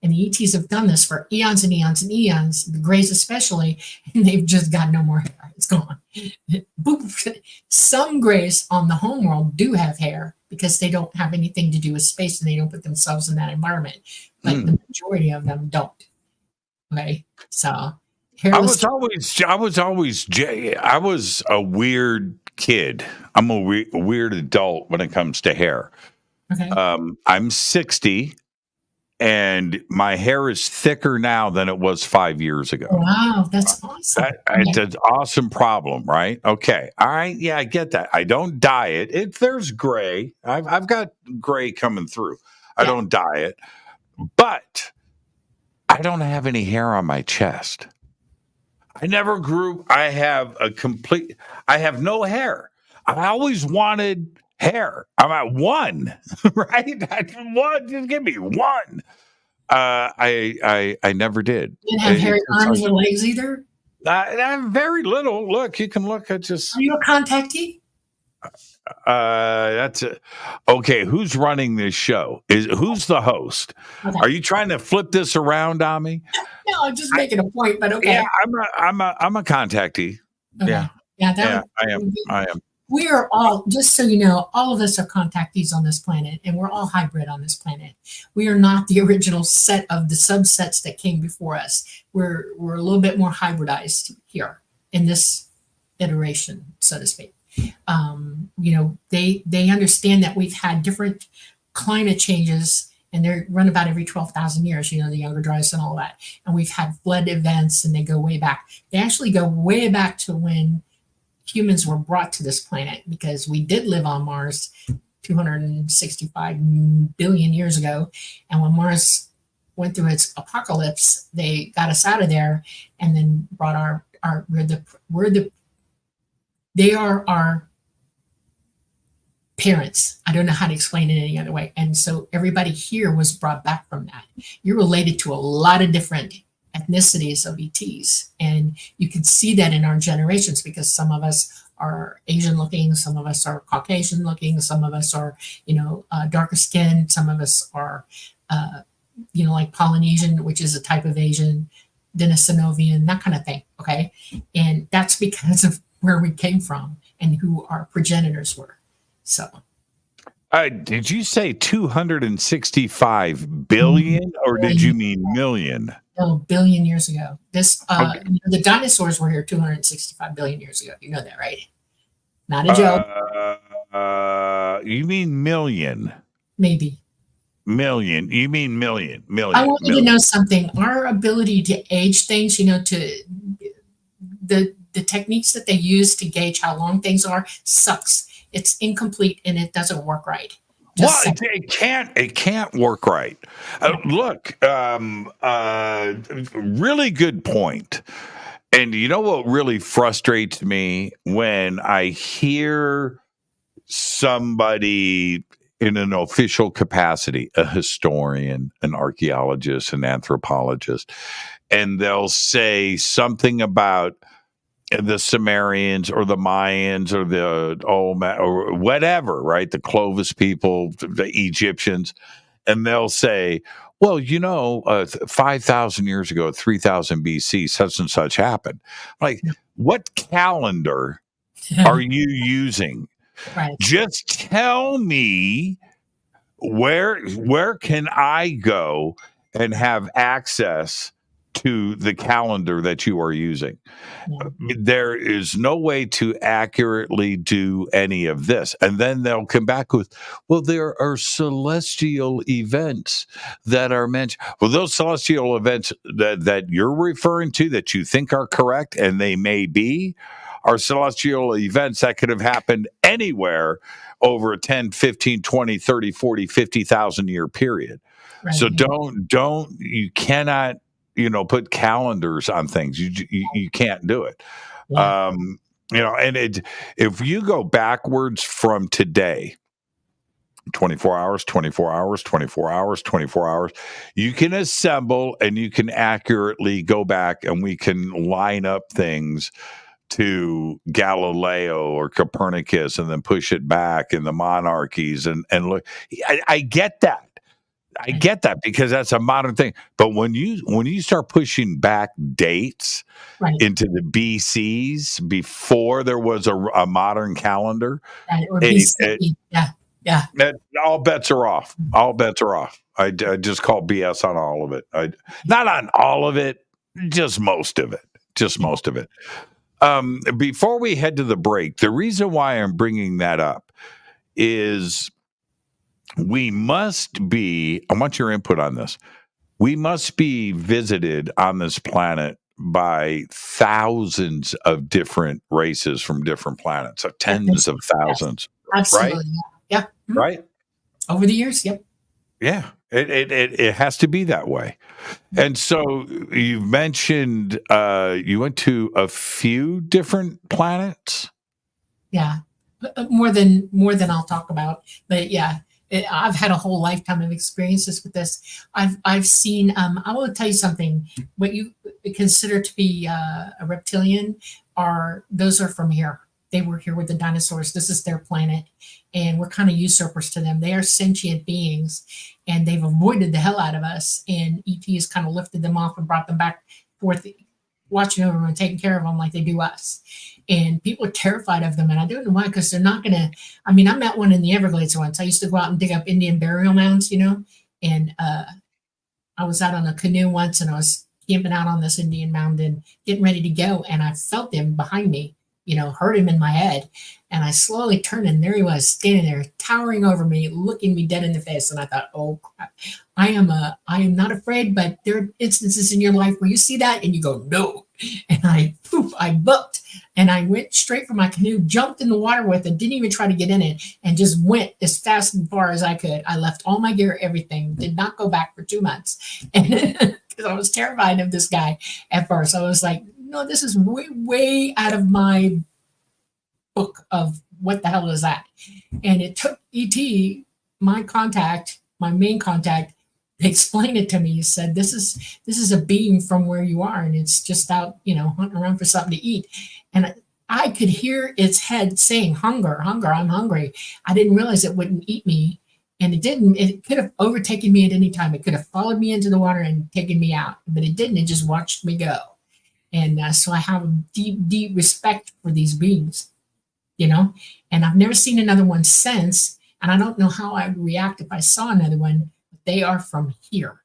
And the ETs have done this for eons and eons and eons, the Greys especially, and they've just got no more hair. It's gone. Some Greys on the homeworld do have hair because they don't have anything to do with space and they don't put themselves in that environment. But the majority of them don't. Okay, so hairless. I was a weird kid. I'm a weird adult when it comes to hair. Okay. I'm 60, and my hair is thicker now than it was 5 years ago. Wow, that's awesome. It's an awesome problem, right? Okay, all right, yeah, I get that. I don't dye it. There's gray. I've got gray coming through. I don't dye it, but I don't have any hair on my chest. I never grew. I have no hair. I always wanted hair. I'm at one, right? One, just give me one. I never did. You didn't have hairy arms or legs either? I have very little. Look, you can look at just. Are you a contactee? That's it. Okay. Who's running this show? Who's the host? Okay. Are you trying to flip this around on me? No, I'm just making a point, but okay. Yeah, I'm a contactee. Okay. Yeah, I am. We are all, just so you know, all of us are contactees on this planet, and we're all hybrid on this planet. We are not the original set of the subsets that came before us. We're a little bit more hybridized here in this iteration, so to speak. They understand that we've had different climate changes, and they run about every 12,000 years, the younger dryas and all that. And we've had flood events, and they go way back. They actually go way back to when humans were brought to this planet, because we did live on Mars 265 billion years ago. And when Mars went through its apocalypse, they got us out of there and then brought they are our parents. I don't know how to explain it any other way. And so everybody here was brought back from that. You're related to a lot of different ethnicities of ETs. And you can see that in our generations, because some of us are Asian looking, some of us are Caucasian looking, some of us are, darker skinned, some of us are, like Polynesian, which is a type of Asian, Denisenovian, that kind of thing. Okay. And that's because of where we came from and who our progenitors were. So. Did you say 265 billion, or did you mean million? No, billion years ago. This, okay. The dinosaurs were here 265 billion years ago. You know that, right? Not a joke. You mean million? Maybe. Million. You mean million. I want you to know something. Our ability to age things, the techniques that they use to gauge how long things are sucks. It's incomplete and it doesn't work right. It can't work right. Look, really good point. And you know what really frustrates me when I hear somebody in an official capacity, a historian, an archaeologist, an anthropologist, and they'll say something about the Sumerians or the Mayans or or whatever, right? The Clovis people, the Egyptians, and they'll say, well, 5,000 years ago, 3,000 BC, such and such happened. Like, what calendar are you using? Right. Just tell me where can I go and have access to the calendar that you are using. Yeah. There is no way to accurately do any of this. And then they'll come back with, well, there are celestial events that are mentioned. Well, those celestial events that you're referring to that you think are correct, and they may be, are celestial events that could have happened anywhere over a 10, 15, 20, 30, 40, 50,000 year period. Right. So you cannot, put calendars on things. You can't do it. Yeah. And if you go backwards from today, 24 hours, 24 hours, 24 hours, 24 hours, you can assemble and you can accurately go back and we can line up things to Galileo or Copernicus and then push it back in the monarchies and look. I get that. I get that because that's a modern thing. But when you start pushing back dates into the BCs before there was a modern calendar, or BC. Yeah. All bets are off. All bets are off. I just call BS on all of it. Not on all of it, just most of it. Most of it. Before we head to the break, the reason why I'm bringing that up is we must be, I want your input on this. We must be visited on this planet by thousands of different races from different planets, so tens of thousands. Yes, absolutely. Right? Yeah. Mm-hmm. Right? Over the years, yep. Yeah, it has to be that way. And so you've mentioned you went to a few different planets. Yeah. more than I'll talk about. But yeah, I've had a whole lifetime of experiences with this. I've seen. I will tell you something. What you consider to be a reptilian those are from here. They were here with the dinosaurs. This is their planet, and we're kind of usurpers to them. They are sentient beings, and they've avoided the hell out of us. And ET has kind of lifted them off and brought them back forth, watching over them and taking care of them like they do us. And people are terrified of them, and I don't know why, because they're not going to. I mean, I met one in the Everglades once. I used to go out and dig up Indian burial mounds, and I was out on a canoe once, and I was camping out on this Indian mound and getting ready to go, and I felt him behind me, heard him in my head, and I slowly turned, and there he was standing there, towering over me, looking me dead in the face. And I thought, oh crap, I am not afraid, but there are instances in your life where you see that and you go, no. And I booked, and I went straight for my canoe, jumped in the water with it, didn't even try to get in it, and just went as fast and far as I could. I left all my gear, everything, did not go back for 2 months. And because I was terrified of this guy at first. I was like, no, this is way, way out of my book of what the hell is that? And it took ET, my main contact, to explain it to me. He said, this is a being from where you are, and it's just out, hunting around for something to eat. And I could hear its head saying, hunger, hunger, I'm hungry. I didn't realize it wouldn't eat me. And it didn't. It could have overtaken me at any time. It could have followed me into the water and taken me out, but it didn't. It just watched me go. And so I have a deep, deep respect for these beings, and I've never seen another one since. And I don't know how I would react if I saw another one. But they are from here.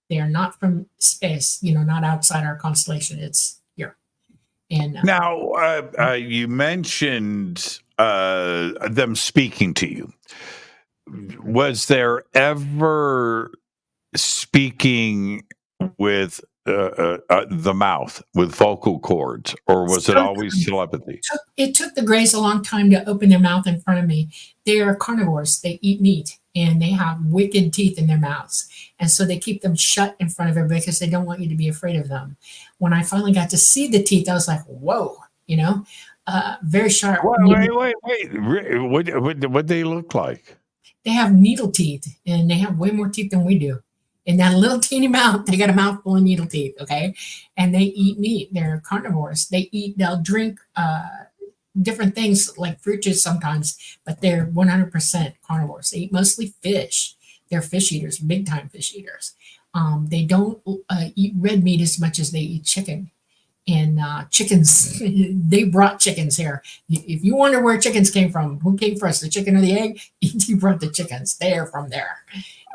They are not from space, not outside our constellation. It's here. And now you mentioned them speaking to you. Was there ever speaking with the mouth, with vocal cords, or was it always telepathy? It took the Greys a long time to open their mouth in front of me. They are carnivores. They eat meat, and they have wicked teeth in their mouths. And so they keep them shut in front of everybody because they don't want you to be afraid of them. When I finally got to see the teeth, I was like, whoa, very sharp. Wait. What they look like? They have needle teeth, and they have way more teeth than we do. In that little teeny mouth, they got a mouthful of needle teeth, okay? And they eat meat. They're carnivores. They'll drink different things like fruit juice sometimes, but they're 100% carnivores. They eat mostly fish. They're fish eaters, big time fish eaters. They don't eat red meat as much as they eat chicken. And chickens, they brought chickens here. If you wonder where chickens came from, who came first, the chicken or the egg? He brought the chickens. They are from there.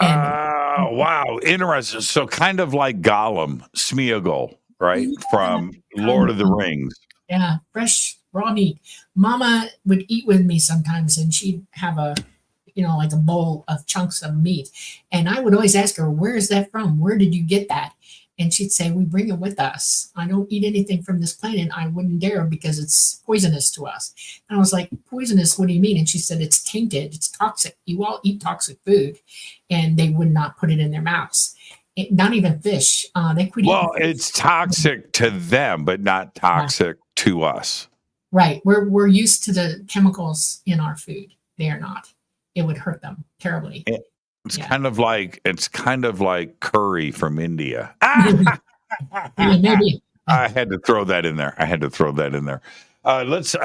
Wow, interesting. So kind of like Gollum, Smeagol, right? From Lord of the Rings. Yeah, fresh raw meat. Mama would eat with me sometimes, and she'd have like a bowl of chunks of meat. And I would always ask her, where is that from? Where did you get that? And she'd say, we bring it with us. I don't eat anything from this planet. I wouldn't dare because it's poisonous to us. And I was like, poisonous? What do you mean? And she said, it's tainted. It's toxic. You all eat toxic food. And they would not put it in their mouths. Not even fish. They could eat fish. It's toxic to them, but not toxic to us. Right. We're used to the chemicals in our food. They are not. It would hurt them terribly. It's kind of like curry from India. Maybe. I had to throw that in there. Let's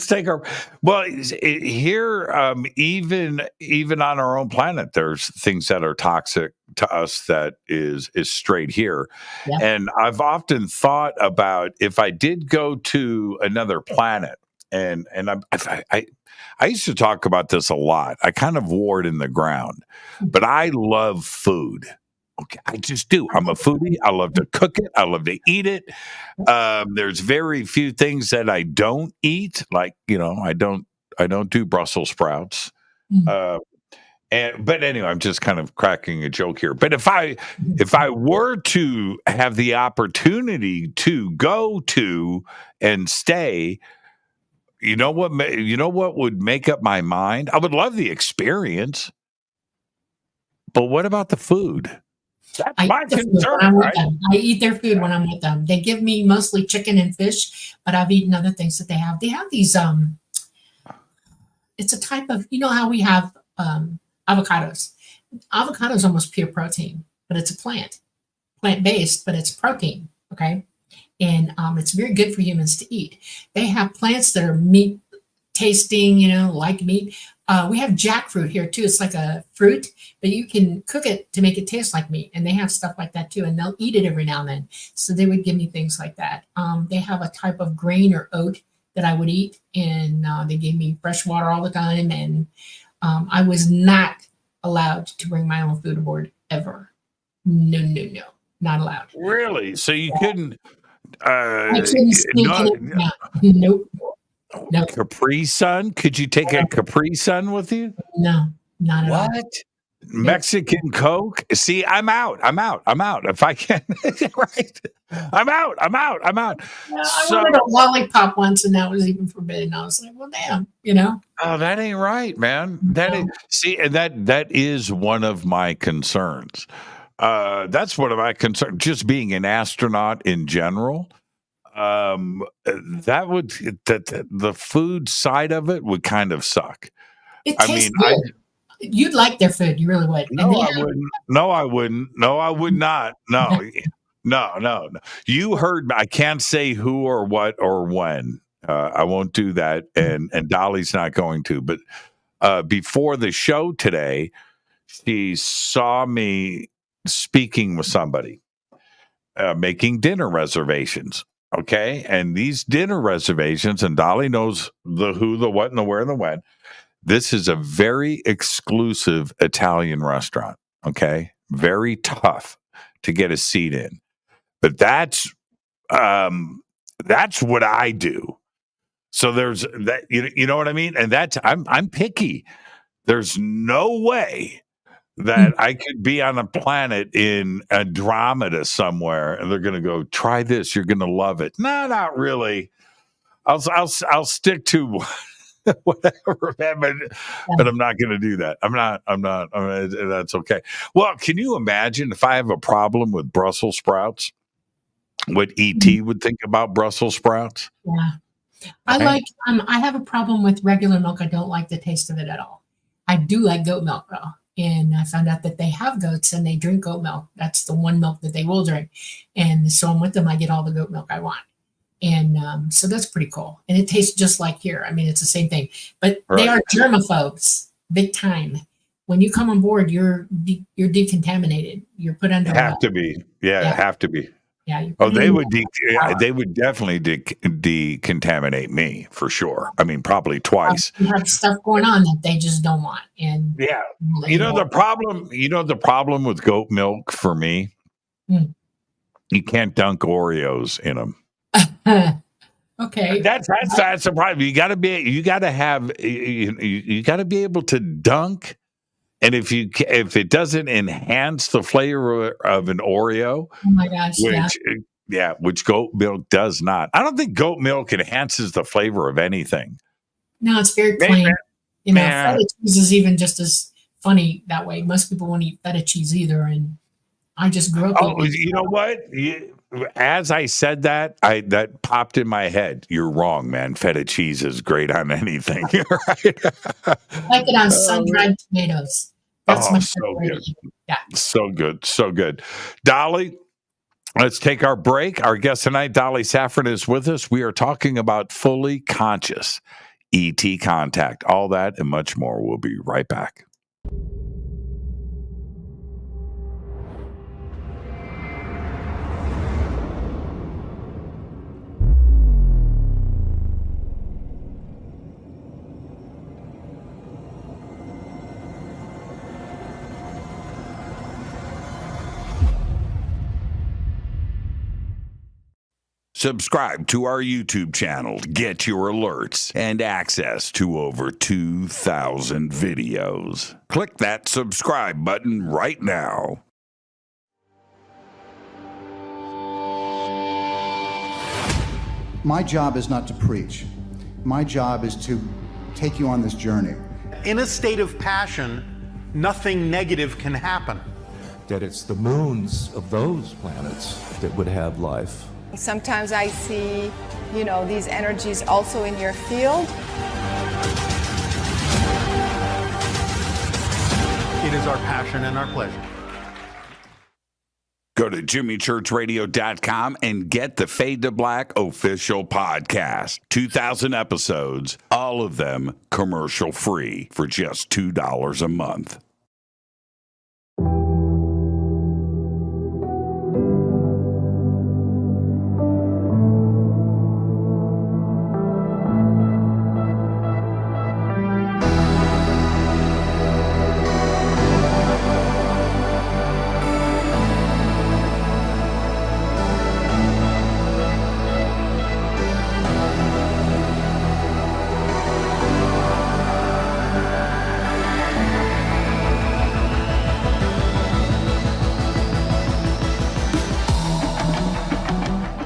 take our here. Even on our own planet, there's things that are toxic to us that is straight here. Yeah. And I've often thought about if I did go to another planet, and I used to talk about this a lot. I kind of wore it in the ground, but I love food. Okay, I just do. I'm a foodie. I love to cook it. I love to eat it. There's very few things that I don't eat. Like, I don't do Brussels sprouts. But anyway, I'm just kind of cracking a joke here. But if I were to have the opportunity to go to and stay, you know what would make up my mind? I would love the experience, but what about the food? That's my concern. Right? I eat their food when I'm with them. They give me mostly chicken and fish, but I've eaten other things that they have. They have these it's a type of, you know how we have avocados. Avocado is almost pure protein, but it's a plant-based, but it's protein. Okay. And it's very good for humans to eat. They have plants that are meat tasting, like meat. We have jackfruit here too. It's like a fruit, but you can cook it to make it taste like meat. And they have stuff like that too. And they'll eat it every now and then. So they would give me things like that. They have a type of grain or oat that I would eat. And they gave me fresh water all the time. And I was not allowed to bring my own food aboard ever. No, not allowed. Really? So you couldn't? I couldn't sneak in. Nope. Capri Sun? Could you take a Capri Sun with you? No, not at all. What? Mexican Coke? See, I'm out. If I can, right? I'm out. Yeah, I wanted a lollipop once, and that was even forbidden. I was like, well, damn, Oh, that ain't right, man. See, and that is one of my concerns. That's one of my concerns. Just being an astronaut in general. The food side of it would kind of suck. It tastes good. You'd like their food, you really would. No, I wouldn't. No, I wouldn't. No, I would not. No, no. You heard. I can't say who or what or when. I won't do that, and Dolly's not going to. But before the show today, she saw me speaking with somebody, making dinner reservations. Okay. And these dinner reservations, and Dolly knows the who, the what, and the where, and the when. This is a very exclusive Italian restaurant. Okay. Very tough to get a seat in. But that's what I do. So there's that, you know what I mean? And I'm picky. There's no way that I could be on a planet in Andromeda somewhere, and they're going to go, try this. You're going to love it. No, not really. I'll stick to whatever, but I'm not going to do that. I'm not. That's okay. Well, can you imagine if I have a problem with Brussels sprouts? What ET would think about Brussels sprouts? Yeah, I have a problem with regular milk. I don't like the taste of it at all. I do like goat milk though. And I found out that they have goats and they drink goat milk. That's the one milk that they will drink. And so I'm with them. I get all the goat milk I want. And so that's pretty cool. And it tastes just like here. I mean, it's the same thing. But They are germaphobes, big time. When you come on board, you're decontaminated. You're put under. Have to be. Yeah, have to be. Yeah. They would definitely decontaminate me for sure. I mean, probably twice. You have stuff going on that they just don't want. And yeah, the problem with goat milk for me, you can't dunk Oreos in them. Okay, that's the problem. You got to be able to dunk. And if it doesn't enhance the flavor of an Oreo, oh my gosh, which goat milk does not. I don't think goat milk enhances the flavor of anything. No, it's very plain. Feta cheese is even just as funny that way. Most people won't eat feta cheese either, and I just grew up. Oh, you know what? As I said that, that popped in my head. You're wrong, man. Feta cheese is great on anything. Right? Like it on sun-dried tomatoes. That's my favorite. Yeah. So good. Dolly, let's take our break. Our guest tonight, Dolly Saffron, is with us. We are talking about fully conscious ET contact. All that and much more. We'll be right back. Subscribe to our YouTube channel to get your alerts and access to over 2,000 videos. Click that subscribe button right now. My job is not to preach. My job is to take you on this journey. In a state of passion, nothing negative can happen. That it's the moons of those planets that would have life. Sometimes I see, these energies also in your field. is our passion and our pleasure. Go to jimmychurchradio.com and get the Fade to Black official podcast. 2,000 episodes, all of them commercial free for just $2 a month.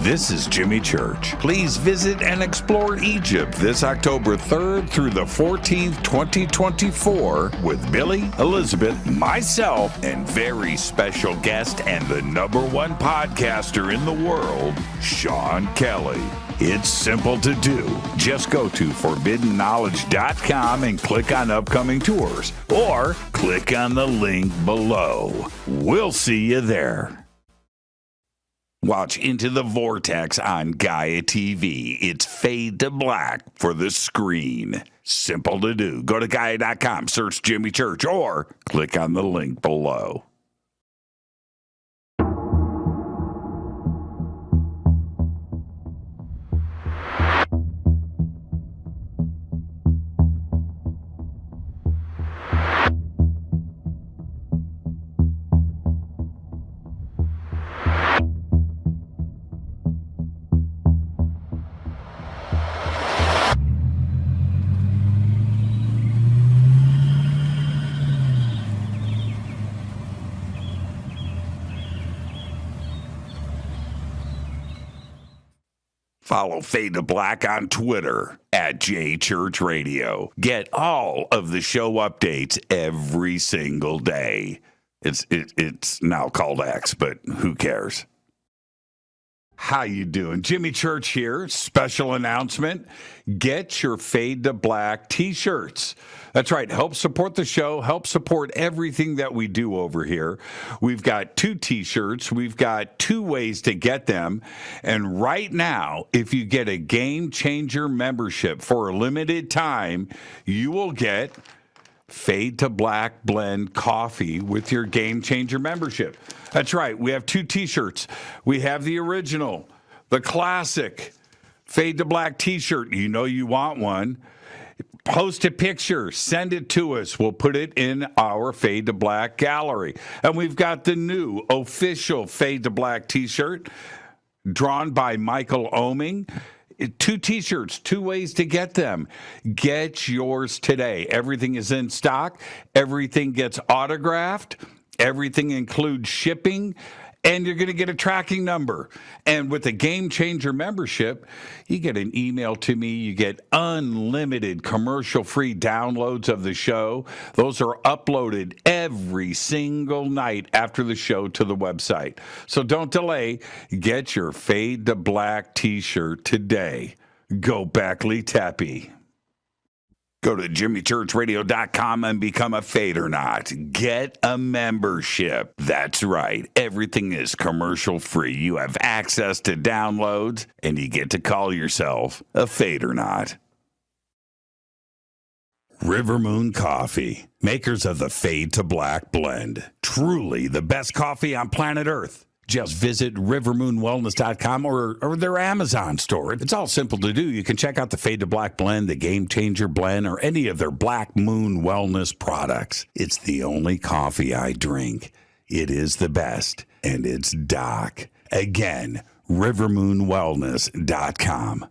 This is Jimmy Church. Please visit and explore Egypt this October 3rd through the 14th, 2024 with Billy, Elizabeth, myself, and very special guest and the #1 podcaster in the world, Sean Kelly. It's simple to do. Just go to forbiddenknowledge.com and click on upcoming tours, or click on the link below. We'll see you there. Watch Into the Vortex on Gaia TV. It's Fade to Black for the screen. Simple to do. Go to Gaia.com, search Jimmy Church, or click on the link below. Follow Fade to Black on Twitter at JChurchRadio. Get all of the show updates every single day. It's now called X, but who cares? How you doing? Jimmy Church here. Special announcement. Get your Fade to Black t-shirts. That's right. Help support the show. Help support everything that we do over here. We've got 2 t-shirts. We've got 2 ways to get them. And right now, if you get a Game Changer membership for a limited time, you will get Fade to Black blend coffee with your Game Changer membership. That's right. We have 2 t-shirts. We have the original, the classic Fade to Black t-shirt. You know you want one. Post a picture. Send it to us. We'll put it in our Fade to Black gallery. And we've got the new official Fade to Black t-shirt drawn by Michael Oming. 2 t-shirts, 2 ways to get them. Get yours today. Everything is in stock. Everything gets autographed. Everything includes shipping. And you're going to get a tracking number. And with a Game Changer membership, you get an email to me. You get unlimited commercial-free downloads of the show. Those are uploaded every single night after the show to the website. So don't delay. Get your Fade to Black t-shirt today. Go Backley Tappy. Go to jimmychurchradio.com and become a Fadernaut. Get a membership. That's right. Everything is commercial free. You have access to downloads, and you get to call yourself a Fadernaut. River Moon Coffee, makers of the Fade to Black blend. Truly the best coffee on planet Earth. Just visit rivermoonwellness.com or their Amazon store. It's all simple to do. You can check out the Fade to Black blend, the Game Changer blend, or any of their Black Moon Wellness products. It's the only coffee I drink. It is the best, and it's Doc. Again, rivermoonwellness.com.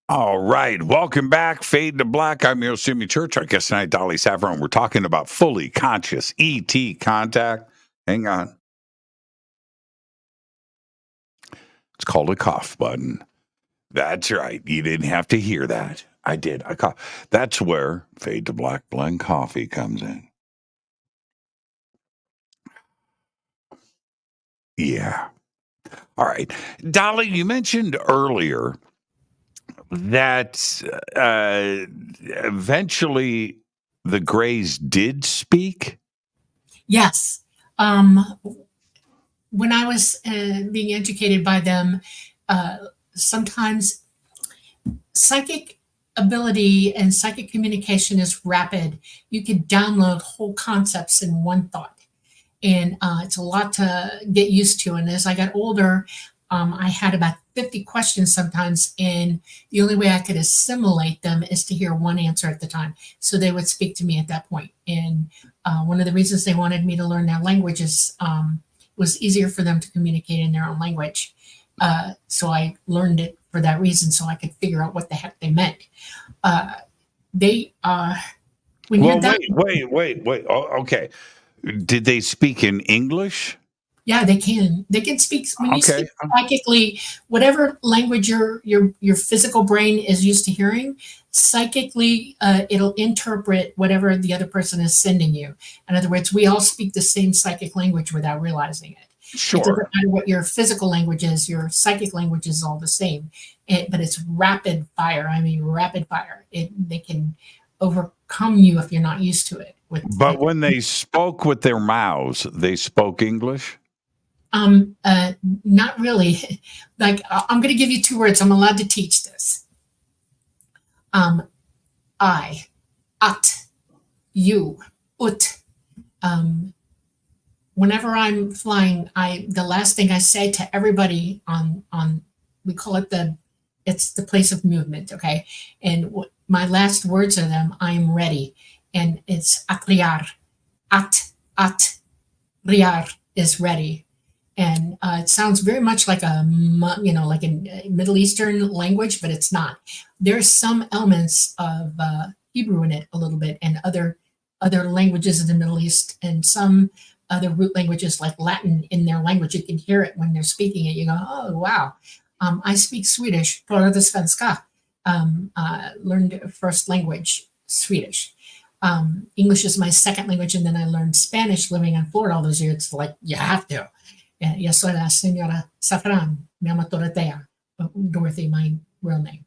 All right. Welcome back. Fade to Black. I'm your host, Jimmy Church. Our guest tonight, Dolly Safran. We're talking about fully conscious ET contact. Hang on. It's called a cough button. That's right. You didn't have to hear that. I did. I cough. That's where Fade to Black Blend Coffee comes in. Yeah. All right. Dolly, you mentioned earlier that eventually the Greys did speak. Yes. When I was being educated by them, sometimes psychic ability and psychic communication is rapid. You could download whole concepts in one thought. And it's a lot to get used to. And as I got older, I had about 50 questions sometimes, and the only way I could assimilate them is to hear one answer at the time. So they would speak to me at that point. And one of the reasons they wanted me to learn their languages was easier for them to communicate in their own language. So I learned it for that reason, so I could figure out what the heck they meant. Wait. Oh, okay. Did they speak in English? Yeah, they can. They can speak when you speak psychically. Whatever language your physical brain is used to hearing, psychically, it'll interpret whatever the other person is sending you. In other words, we all speak the same psychic language without realizing it. Sure. It doesn't matter what your physical language is; your psychic language is all the same. But it's rapid fire. I mean, rapid fire. They can overcome you if you're not used to it. But when they spoke with their mouths, they spoke English? Not really. Like, I'm going to give you two words. I'm allowed to teach this. I, at, you, ut. Whenever I'm flying, the last thing I say to everybody on we call it it's the place of movement, okay? And my last words are them, I'm ready. And it's atriar. At, riar is ready. And it sounds very much like like a Middle Eastern language, but it's not. There's some elements of Hebrew in it a little bit, and other languages of the Middle East, and some other root languages like Latin in their language. You can hear it when they're speaking it. You go, oh, wow. I speak Swedish, pratar svenska. Learned first language, Swedish. English is my second language, and then I learned Spanish living in Florida all those years. It's like, you have to. Yo soy la señora Safran, me llamo Dorotea, Dorothy, my real name,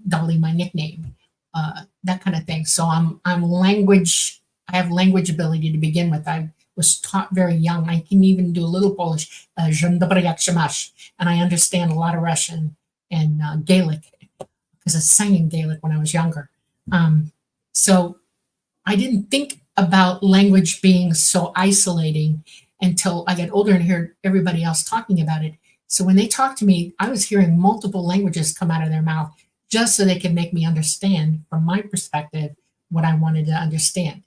Dolly, my nickname, that kind of thing. So I have language ability to begin with. I was taught very young. I can even do a little Polish, and I understand a lot of Russian and Gaelic, because I sang in Gaelic when I was younger. So I didn't think about language being so isolating until I got older and heard everybody else talking about it. So when they talked to me, I was hearing multiple languages come out of their mouth just so they could make me understand from my perspective what I wanted to understand.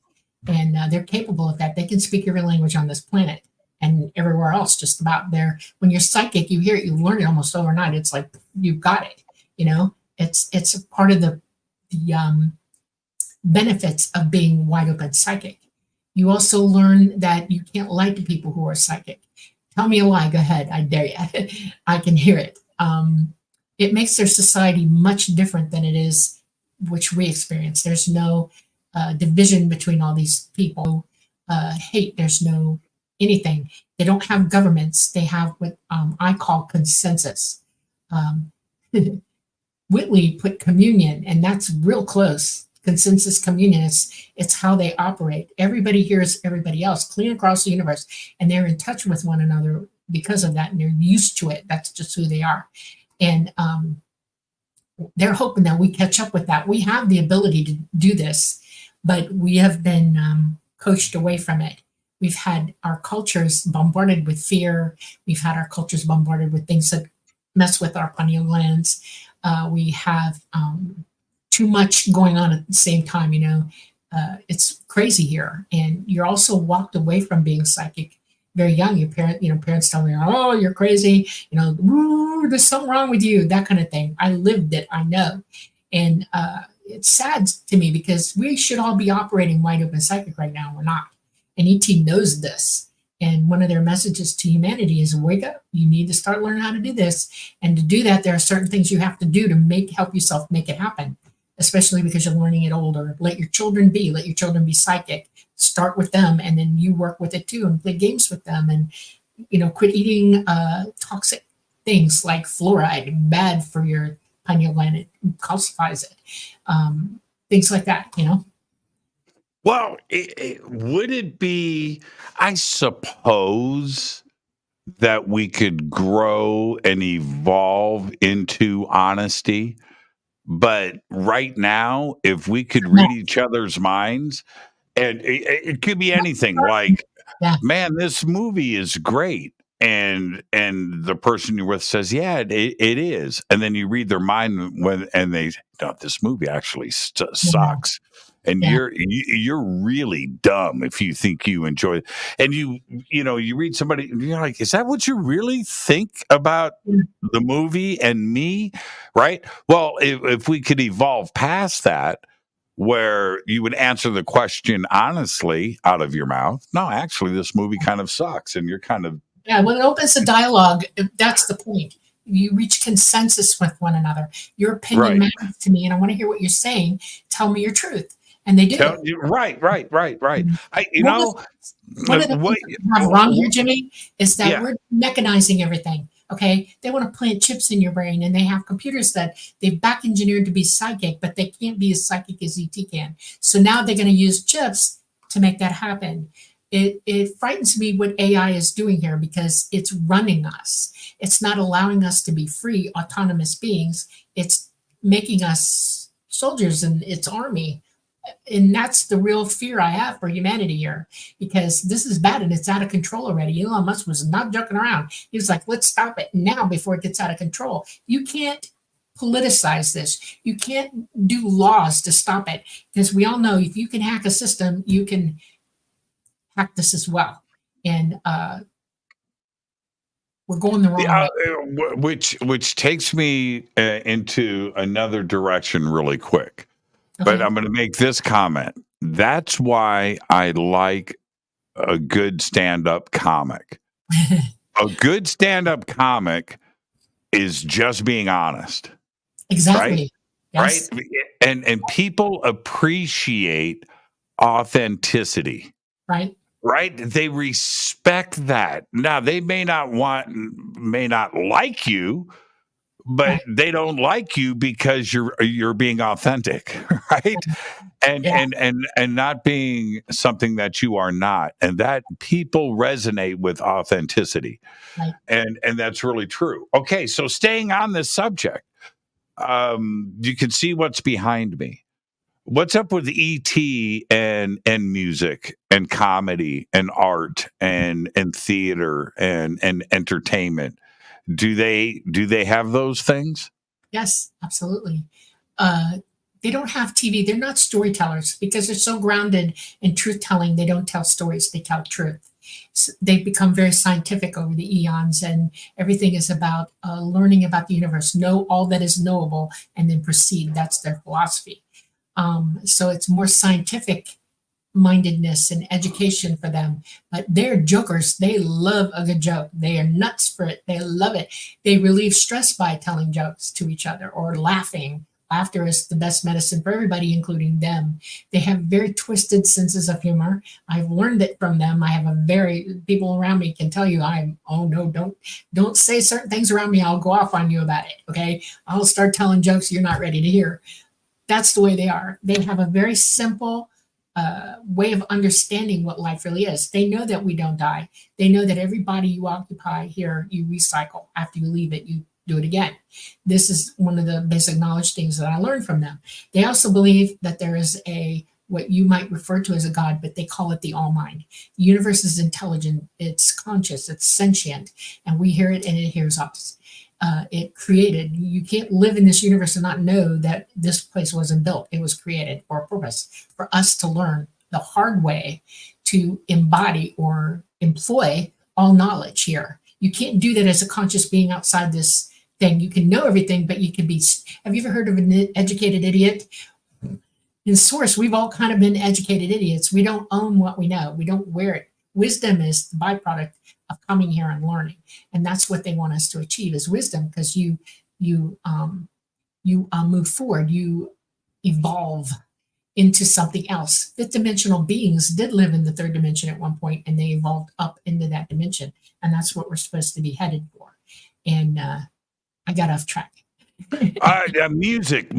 And they're capable of that. They can speak every language on this planet and everywhere else, just about there. When you're psychic, you hear it, you learn it almost overnight. It's like, you've got it, it's a part of the benefits of being wide open psychic. You also learn that you can't lie to people who are psychic. Tell me a lie, go ahead, I dare you. I can hear it. It makes their society much different than it is, which we experience. There's no division between all these people, hate, there's no anything. They don't have governments. They have what I call consensus. Whitley put communion, and that's real close. Consensus communion, it's how they operate. Everybody hears everybody else clean across the universe, and they're in touch with one another because of that, and they're used to it. That's just who they are. And they're hoping that we catch up with that. We have the ability to do this, but we have been coached away from it. We've had our cultures bombarded with fear. We've had our cultures bombarded with things that mess with our pineal glands. We have too much going on at the same time. It's crazy here, and you're also walked away from being psychic very young. Your parents tell me, "Oh, you're crazy," there's something wrong with you, that kind of thing. I lived it, I know. And it's sad to me because we should all be operating wide open psychic right now. We're not. And ET knows this. And one of their messages to humanity is wake up. You need to start learning how to do this. And to do that, there are certain things you have to do to help yourself make it happen, especially because you're learning it older. Let your children be psychic. Start with them, and then you work with it too and play games with them. And, quit eating toxic things like fluoride, bad for your pineal gland. It calcifies it. Things like that, Well, would it be, I suppose, that we could grow and evolve into honesty? But right now, if we could read each other's minds, and it could be anything like, Yeah. man, this movie is great. And the person you're with says, yeah, it is. And then you read their mind and they, no, this movie actually sucks. And Yeah. you're really dumb if you think you enjoy it. And you read somebody and you're like, is that what you really think about the movie and me? Right. Well, if we could evolve past that, where you would answer the question honestly out of your mouth, no, actually, this movie kind of sucks. And you're kind of, Yeah, when it opens a dialogue, that's the point. You reach consensus with one another. Your opinion Right. matters to me, and I want to hear what you're saying. Tell me your truth. And they do. Right. One of the things that we have wrong here, Jimmy, is that we're mechanizing everything. Okay, they want to plant chips in your brain, and they have computers that they've back engineered to be psychic, but they can't be as psychic as ET can. So now they're going to use chips to make that happen. It frightens me what AI is doing here because it's running us. It's not allowing us to be free, autonomous beings. It's making us soldiers in its army. And that's the real fear I have for humanity here, because this is bad and it's out of control already. Elon Musk was not joking around. He was like, let's stop it now before it gets out of control. You can't politicize this. You can't do laws to stop it, because we all know if you can hack a system, you can hack this as well. And we're going the wrong way. Which takes me into another direction really quick. Okay. But I'm going to make this comment. That's why I like a good stand-up comic. A good stand-up comic is just being honest. Exactly. Right? Yes. Right? And people appreciate authenticity. Right. Right? They respect that. Now, they may not like you, but they don't like you because you're being authentic, right? And not being something that you are not. And that people resonate with authenticity. Right. And that's really true. Okay, so staying on this subject, you can see what's behind me. What's up with ET and music and comedy and art and theater and entertainment? Do they have those things? Yes, absolutely. They don't have TV. They're not storytellers because they're so grounded in truth telling. They don't tell stories. They tell truth. So they've become very scientific over the eons, and everything is about learning about the universe, know all that is knowable, and then proceed. That's their philosophy. So it's more scientific mindedness and education for them, but they're jokers. They love a good joke. They are nuts for it. They love it. They relieve stress by telling jokes to each other or laughing. Laughter is the best medicine for everybody, including them. They have very twisted senses of humor. I've learned it from them. I have people around me can tell you don't say certain things around me. I'll go off on you about it. Okay. I'll start telling jokes you're not ready to hear. That's the way they are. They have a very simple way of understanding what life really is. They know that we don't die. They know that every body you occupy here, you recycle. After you leave it, you do it again. This is one of the basic knowledge things that I learned from them. They also believe that there is what you might refer to as a God, but they call it the all mind. The universe is intelligent, it's conscious, it's sentient, and we hear it and it hears us. It created. You can't live in this universe and not know that this place wasn't built. It was created for a purpose, for us to learn the hard way to embody or employ all knowledge here. You can't do that as a conscious being outside this thing. You can know everything, but you can be. Have you ever heard of an educated idiot? In Source, we've all kind of been educated idiots. We don't own what we know. We don't wear it. wisdom is the byproduct of coming here and learning, and that's what they want us to achieve is wisdom, because you move forward, you evolve into something else. Fifth dimensional beings did live in the third dimension at one point, and they evolved up into that dimension, and that's what we're supposed to be headed for. And I got off track. Music.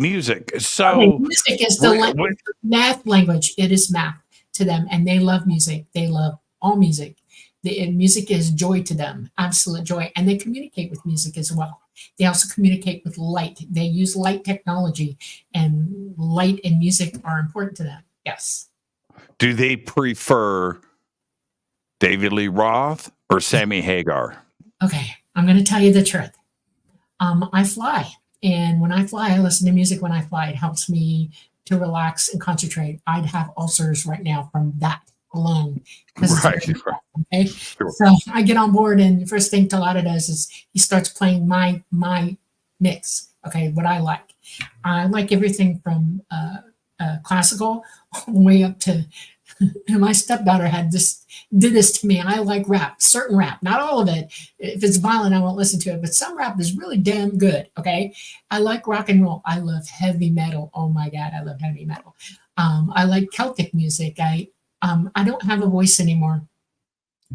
So okay, music is the math language. It is math to them, and they love music. They love all music. Music is joy to them, absolute joy, and they communicate with music as well. They also communicate with light. They use light technology, and light and music are important to them. Yes. Do they prefer David Lee Roth or Sammy Hagar? Okay, I'm going to tell you the truth. I fly, and when I fly, I listen to music when I fly. It helps me to relax and concentrate. I'd have ulcers right now from that alone. Right. Okay. Sure. So I get on board, and the first thing Talata does is he starts playing my mix. Okay, what I like. I like everything from classical all the way up to. My stepdaughter did this to me. I like rap, certain rap, not all of it. If it's violent, I won't listen to it. But some rap is really damn good. Okay, I like rock and roll. I love heavy metal. Oh my God, I love heavy metal. I like Celtic music. I don't have a voice anymore.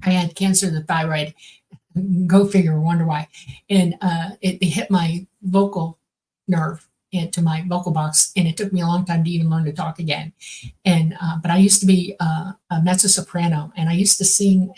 I had cancer of the thyroid. Go figure, wonder why. And it hit my vocal nerve into my vocal box, and it took me a long time to even learn to talk again. And but I used to be a mezzo soprano, and I used to sing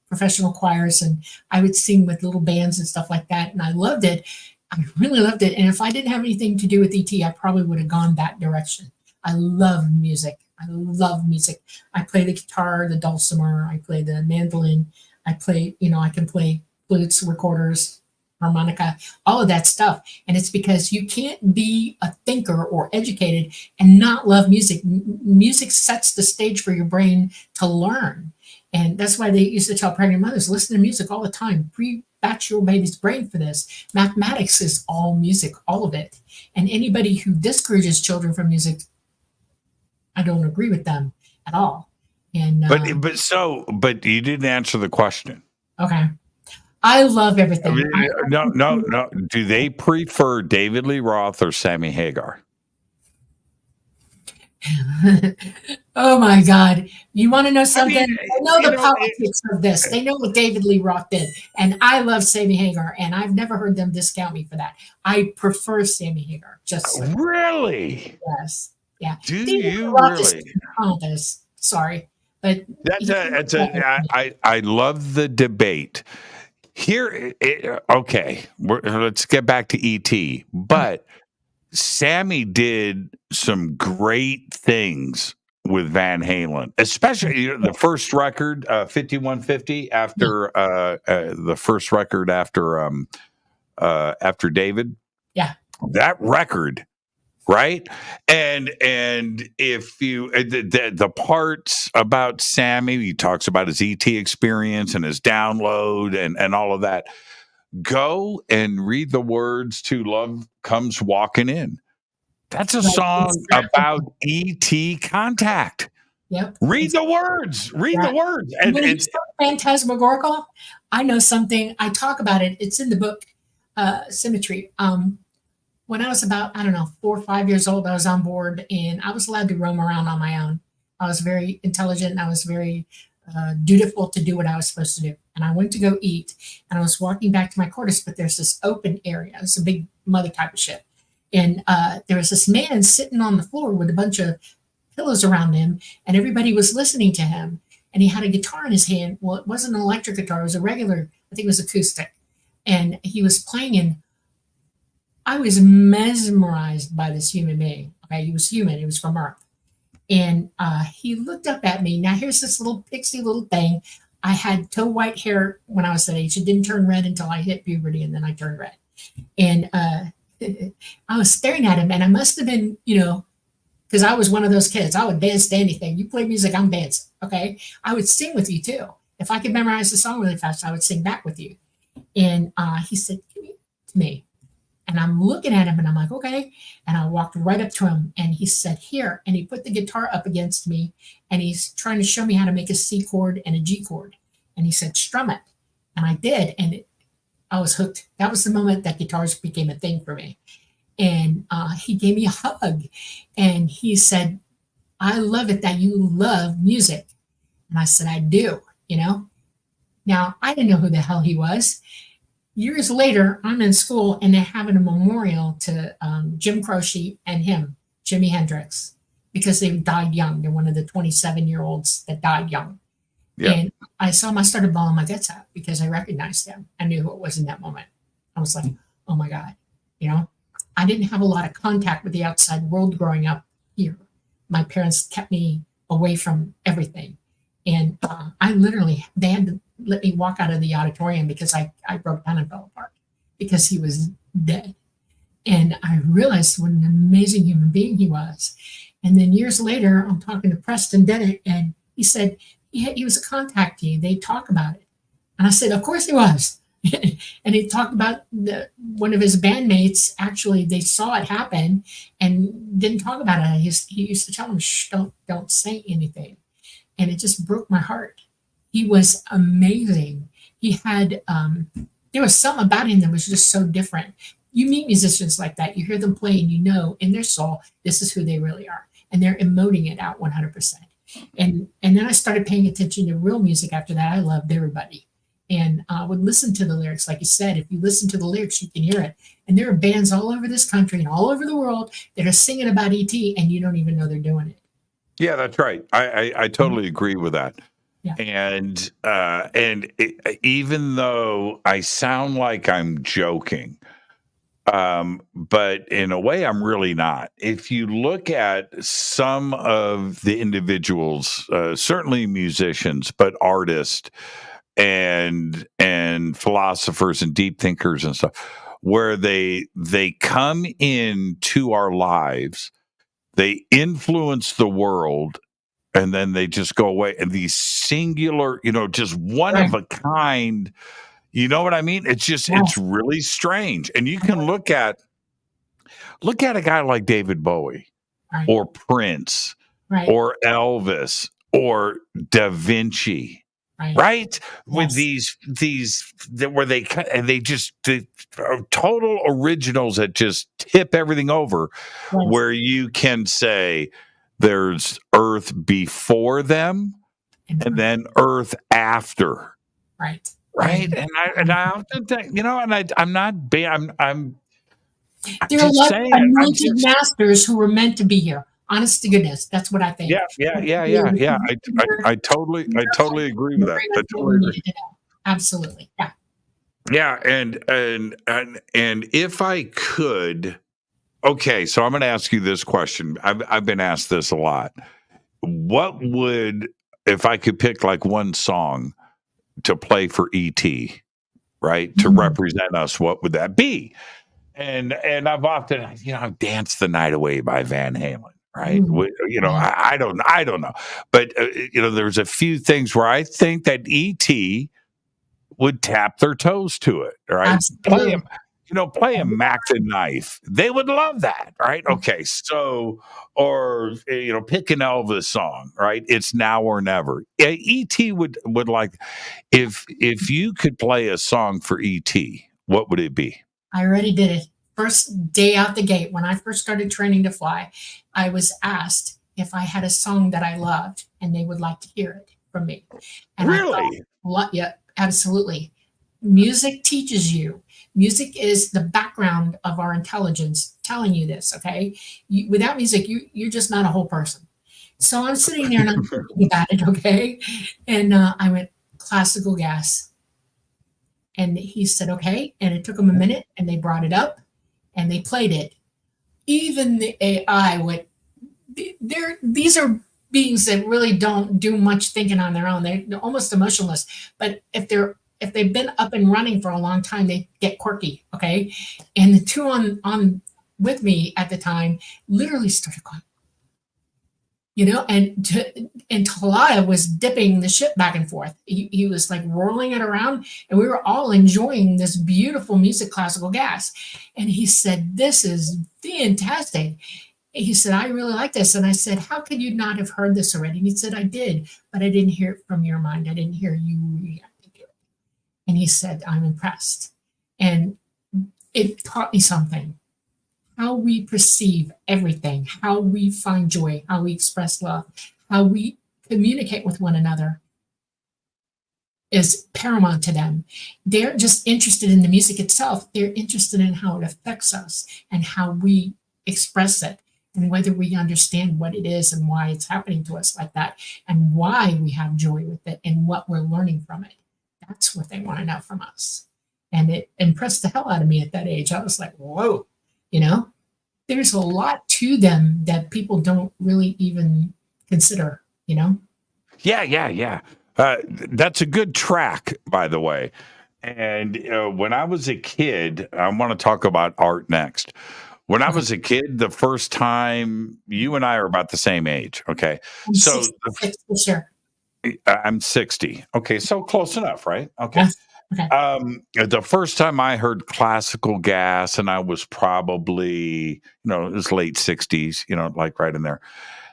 professional choirs, and I would sing with little bands and stuff like that. And I loved it. I really loved it. And if I didn't have anything to do with ET, I probably would have gone that direction. I love music. I love music. I play the guitar, the dulcimer. I play the mandolin. I can play flutes, recorders, harmonica, all of that stuff. And it's because you can't be a thinker or educated and not love music. Music sets the stage for your brain to learn. And that's why they used to tell pregnant mothers, listen to music all the time. Pre-batch your baby's brain for this. Mathematics is all music, all of it. And anybody who discourages children from music, I don't agree with them at all. And but you didn't answer the question. Okay. I love everything. No. Do they prefer David Lee Roth or Sammy Hagar? Oh my God. You want to know something? I know the politics of this. They know what David Lee Roth did. And I love Sammy Hagar, and I've never heard them discount me for that. I prefer Sammy Hagar. Really? Yes. Yeah. Do you really? Sorry. But I love the debate. Here, okay, let's get back to E.T. But Sammy did some great things with Van Halen, especially the first record, 5150, after the first record after David. Yeah, that record. Right. And if you the parts about Sammy, he talks about his ET experience and his download and all of that. Go and read the words to Love Comes Walking In. That's a song about ET contact. Yep. Read the words. The words. And when it's phantasmagorical, I know something. I talk about it. It's in the book Symmetry. When I was about, 4 or 5 years old, I was on board, and I was allowed to roam around on my own. I was very intelligent, and I was very dutiful to do what I was supposed to do. And I went to go eat, and I was walking back to my quarters, but there's this open area. It's a big mother type of ship. And there was this man sitting on the floor with a bunch of pillows around him, and everybody was listening to him. And he had a guitar in his hand. Well, it wasn't an electric guitar. It was a regular, I think it was acoustic. And he was playing, and I was mesmerized by this human being. Okay, he was human. He was from Earth. And he looked up at me. Now, here's this little pixie little thing. I had toe white hair when I was that age. It didn't turn red until I hit puberty, and then I turned red. And I was staring at him, and I must have been, because I was one of those kids. I would dance to anything. You play music, I'm dancing. Okay, I would sing with you too. If I could memorize the song really fast, I would sing back with you. And he said, "Give it to me." And I'm looking at him and I'm like, okay. And I walked right up to him and he said, here. And he put the guitar up against me and he's trying to show me how to make a C chord and a G chord. And he said, strum it. And I did. And I was hooked. That was the moment that guitars became a thing for me. And he gave me a hug and he said, I love it that you love music. And I said, I do, you know. Now, I didn't know who the hell he was. Years later, I'm in school and they're having a memorial to Jim Croce and him, Jimi Hendrix, because they died young. They're one of the 27-year-olds that died young. Yeah. And I saw him, I started bawling my guts out because I recognized him. I knew who it was in that moment. I was like, oh my God, you know, I didn't have a lot of contact with the outside world growing up here. My parents kept me away from everything. And they had to let me walk out of the auditorium because I broke down and fell apart because he was dead. And I realized what an amazing human being he was. And then years later, I'm talking to Preston Dennett, and he said he was a contactee. They talk about it. And I said, of course he was. And he talked about one of his bandmates, actually, they saw it happen and didn't talk about it. He used to tell them, shh, don't say anything. And it just broke my heart. He was amazing. He had, there was something about him that was just so different. You meet musicians like that, you hear them play and you know in their soul, this is who they really are. And they're emoting it out 100%. And then I started paying attention to real music after that. I loved everybody. And I would listen to the lyrics. Like you said, if you listen to the lyrics, you can hear it. And there are bands all over this country and all over the world that are singing about ET and you don't even know they're doing it. Yeah, that's right. I totally agree with that. Yeah. And even though I sound like I'm joking, but in a way I'm really not. If you look at some of the individuals, certainly musicians, but artists and philosophers and deep thinkers and stuff, where they come into our lives, they influence the world, and then they just go away. And these singular, just one of a kind, you know what I mean? It's just, it's really strange. And you can look at a guy like David Bowie or Prince or Elvis or Da Vinci. Right? With these where they are total originals that just tip everything over, where you can say there's Earth before them and then Earth after. Right. And I often think, I'm not I'm there are a lot of anointed masters who were meant to be here. Honest to goodness, that's what I think. Yeah. I totally agree with that. I totally agree. Absolutely. Yeah. Yeah, and if I could, okay, so I'm going to ask you this question. I've been asked this a lot. What would, if I could pick like one song to play for ET, right, to represent us, what would that be? And I've often, I've danced the night away by Van Halen. Right. I don't know. But, there's a few things where I think that ET would tap their toes to it. Right. Absolutely. Play a Mac the Knife. They would love that. Right. Okay. So, or, pick an Elvis song. Right. It's Now or Never. ET would like, if you could play a song for ET, what would it be? I already did it. First day out the gate, when I first started training to fly, I was asked if I had a song that I loved and they would like to hear it from me. And really? I thought, yeah, absolutely. Music teaches you. Music is the background of our intelligence telling you this, okay? Without music, you're just not a whole person. So I'm sitting there and I'm thinking about it, okay? And I went, classical gas. And he said, okay. And it took him a minute and they brought it up. And they played it. Even the AI went, these are beings that really don't do much thinking on their own. They're almost emotionless. But if they've been up and running for a long time, they get quirky. Okay. And the two on with me at the time literally started going, and Talaya was dipping the ship back and forth. He was like whirling it around, and we were all enjoying this beautiful music, classical gas. And he said, "This is fantastic." He said, "I really like this." And I said, "How could you not have heard this already?" And he said, "I did, but I didn't hear it from your mind. I didn't hear you reacting to it." And he said, "I'm impressed." And it taught me something. How we perceive everything, how we find joy, how we express love, how we communicate with one another is paramount to them. They're just interested in the music itself. They're interested in how it affects us and how we express it, and whether we understand what it is and why it's happening to us like that, and why we have joy with it and what we're learning from it. That's what they want to know from us. And it impressed the hell out of me at that age. I was like, whoa. There's a lot to them that people don't really even consider. Yeah. That's a good track, by the way. And when I was a kid, I want to talk about art next. When I was a kid, the first time, you and I are about the same age, okay? I'm 66 for sure. I'm 60. Okay, so close enough, right? Okay. Yes. Okay. The first time I heard classical gas, and I was probably, it was late 60s, like right in there.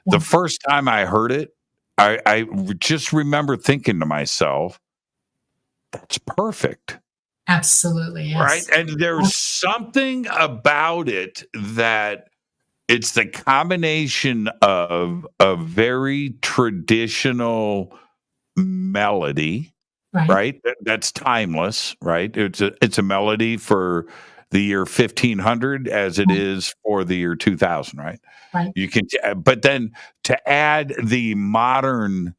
The first time I heard it, I just remember thinking to myself, that's perfect. Absolutely. Yes. Right. And there's something about it that it's the combination of a very traditional melody. Right. That's timeless. Right. It's a melody for the year 1500 as it is for the year 2000. Right. You can, but then to add the modern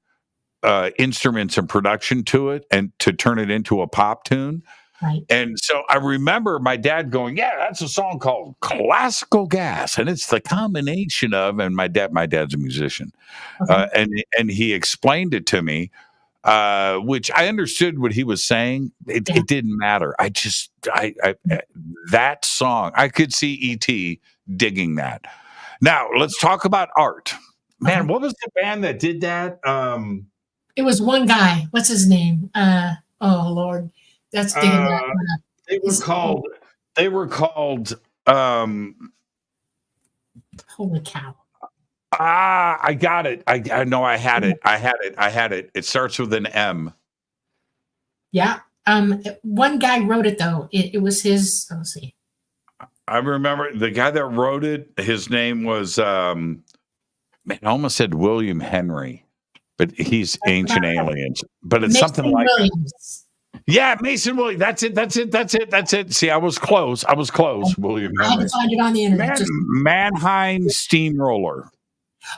instruments and production to it and to turn it into a pop tune. Right. And so I remember my dad going, "Yeah, that's a song called Classical Gas," and it's the combination of. And my dad's a musician, and he explained it to me. Which I understood what he was saying. It didn't matter. That song, I could see E.T. digging that. Now let's talk about art. Man, what was the band that did that? It was one guy. What's his name? Oh Lord, that's digging that one up. They were called. Holy cow! I got it. I know I had it. I had it. It starts with an M. Yeah. One guy wrote it though. It was his. Let's see. I remember the guy that wrote it. His name was. Man, I almost said William Henry, but he's Ancient Aliens. But it's Mason something like Williams. That. Yeah, Mason Williams. That's it. See, I was close. William Henry. I had to find it on the internet. Mannheim Steamroller.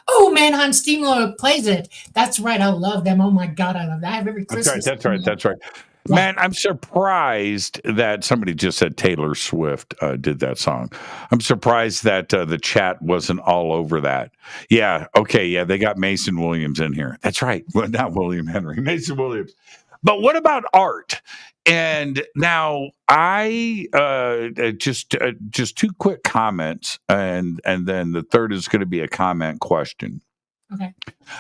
Oh, Mannheim Steamroller plays it. That's right. I love them. Oh my God, I love that. I have every Christmas. That's right. Yeah. Man, I'm surprised that somebody just said Taylor Swift did that song. I'm surprised that the chat wasn't all over that. Yeah. Okay. Yeah. They got Mason Williams in here. That's right. Well, not William Henry, Mason Williams. But what about art? And now I just two quick comments, and then the third is going to be a comment question. Okay.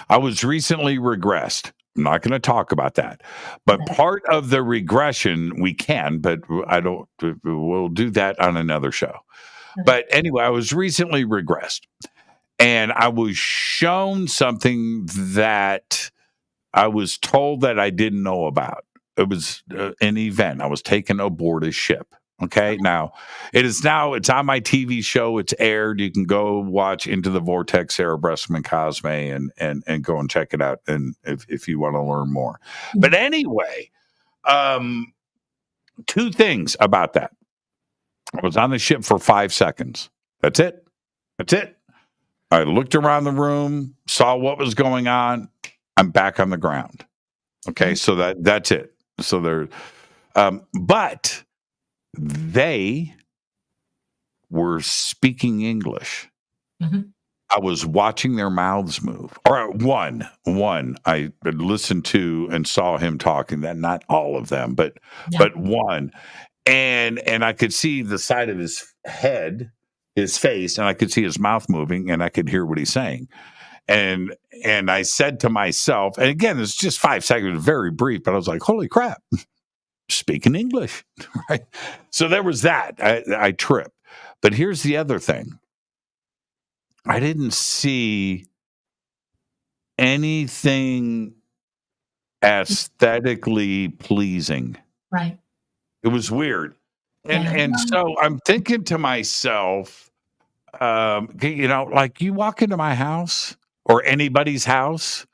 I was recently regressed. I'm not going to talk about that, but part of the regression we can, but I don't. We'll do that on another show. Okay. But anyway, I was recently regressed, and I was shown something that I was told that I didn't know about. It was an event. I was taken aboard a ship. Okay. Now it's on my TV show. It's aired. You can go watch Into the Vortex, Sarah Bressman Cosme, and go and check it out. And if you want to learn more, but anyway, two things about that. I was on the ship for 5 seconds. That's it. I looked around the room, saw what was going on. I'm back on the ground. Okay. So that's it. So there, but they were speaking English. Mm-hmm. I was watching their mouths move. Or one I listened to and saw him talking. That not all of them, but one, and I could see the side of his head, his face, and I could see his mouth moving, and I could hear what he's saying. and I said to myself, and again, it's just 5 seconds, very brief, but I was like, holy crap, speaking English, right? So there was that. I tripped. But here's the other thing. I didn't see anything aesthetically pleasing. Right. It was weird. And Yeah. and so I'm thinking to myself, like you walk into my house or anybody's house,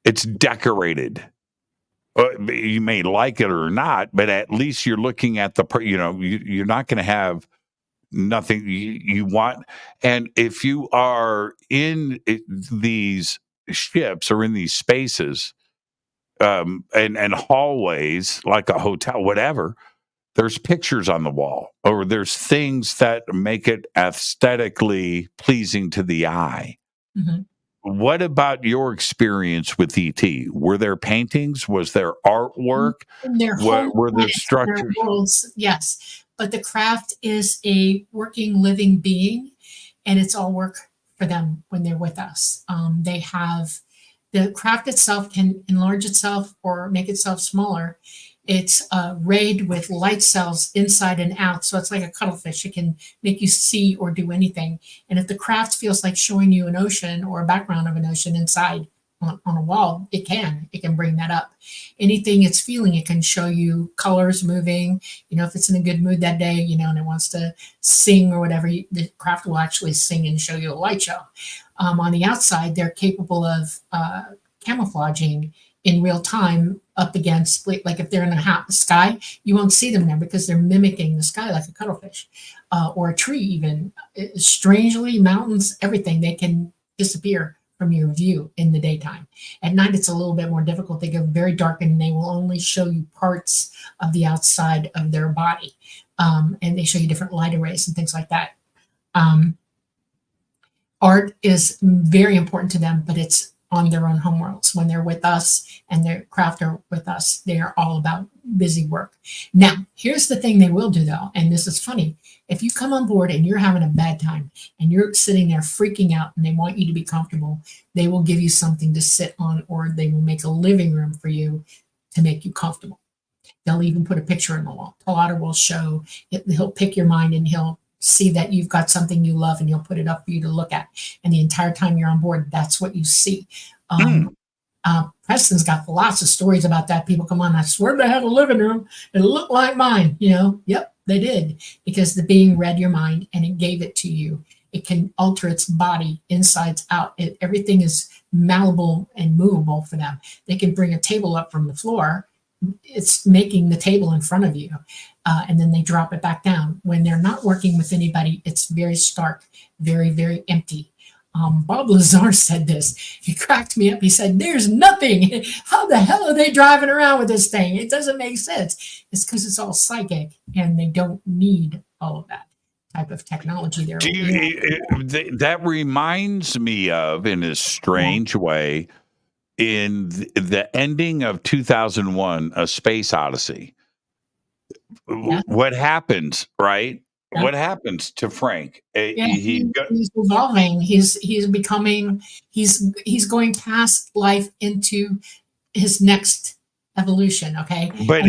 it's decorated. You may like it or not, but at least you're looking at you're not going to have nothing you want. And if you are in these ships or in these spaces, and hallways like a hotel, whatever, there's pictures on the wall or there's things that make it aesthetically pleasing to the eye. Mhm. What about your experience with ET? Were there paintings? Was there artwork? In their Were there planets, their structures? worlds, yes. But the craft is a working, living being, and it's all work for them when they're with us. They have the craft itself can enlarge itself or make itself smaller. It's rayed with light cells inside and out, so it's like a cuttlefish. It can make you see or do anything. And if the craft feels like showing you an ocean or a background of an ocean inside on a wall, it can bring that up. Anything it's feeling, it can show you colors moving. If it's in a good mood that day, and it wants to sing or whatever, the craft will actually sing and show you a light show. On the outside, they're capable of camouflaging in real time up against, like if they're in the sky, you won't see them there because they're mimicking the sky like a cuttlefish or a tree even. Strangely, mountains, everything, they can disappear from your view in the daytime. At night, it's a little bit more difficult. They go very dark and they will only show you parts of the outside of their body. And they show you different light arrays and things like that. Art is very important to them, but it's on their own homeworlds. When they're with us and their craft are with us, they are all about busy work. Now, here's the thing they will do though, and this is funny. If you come on board and you're having a bad time and you're sitting there freaking out and they want you to be comfortable, they will give you something to sit on, or they will make a living room for you to make you comfortable. They'll even put a picture in the wall. Talada will show, he'll pick your mind and he'll see that you've got something you love and he'll put it up for you to look at. And the entire time you're on board, that's what you see. Preston's got lots of stories about that. People come on, I swear they had a living room. It looked like mine, Yep, they did, because the being read your mind and it gave it to you. It can alter its body insides out. Everything is malleable and movable for them. They can bring a table up from the floor. It's making the table in front of you. And then they drop it back down. When they're not working with anybody, it's very stark, very, very empty. Bob Lazar said this. He cracked me up. He said, there's nothing. How the hell are they driving around with this thing? It doesn't make sense. It's because it's all psychic and they don't need all of that type of technology there. That reminds me of, in a strange way, in the ending of 2001, A Space Odyssey. Yeah. What happens, right? Yeah. What happens to Frank? He's evolving. He's becoming. He's going past life into his next evolution. Okay, but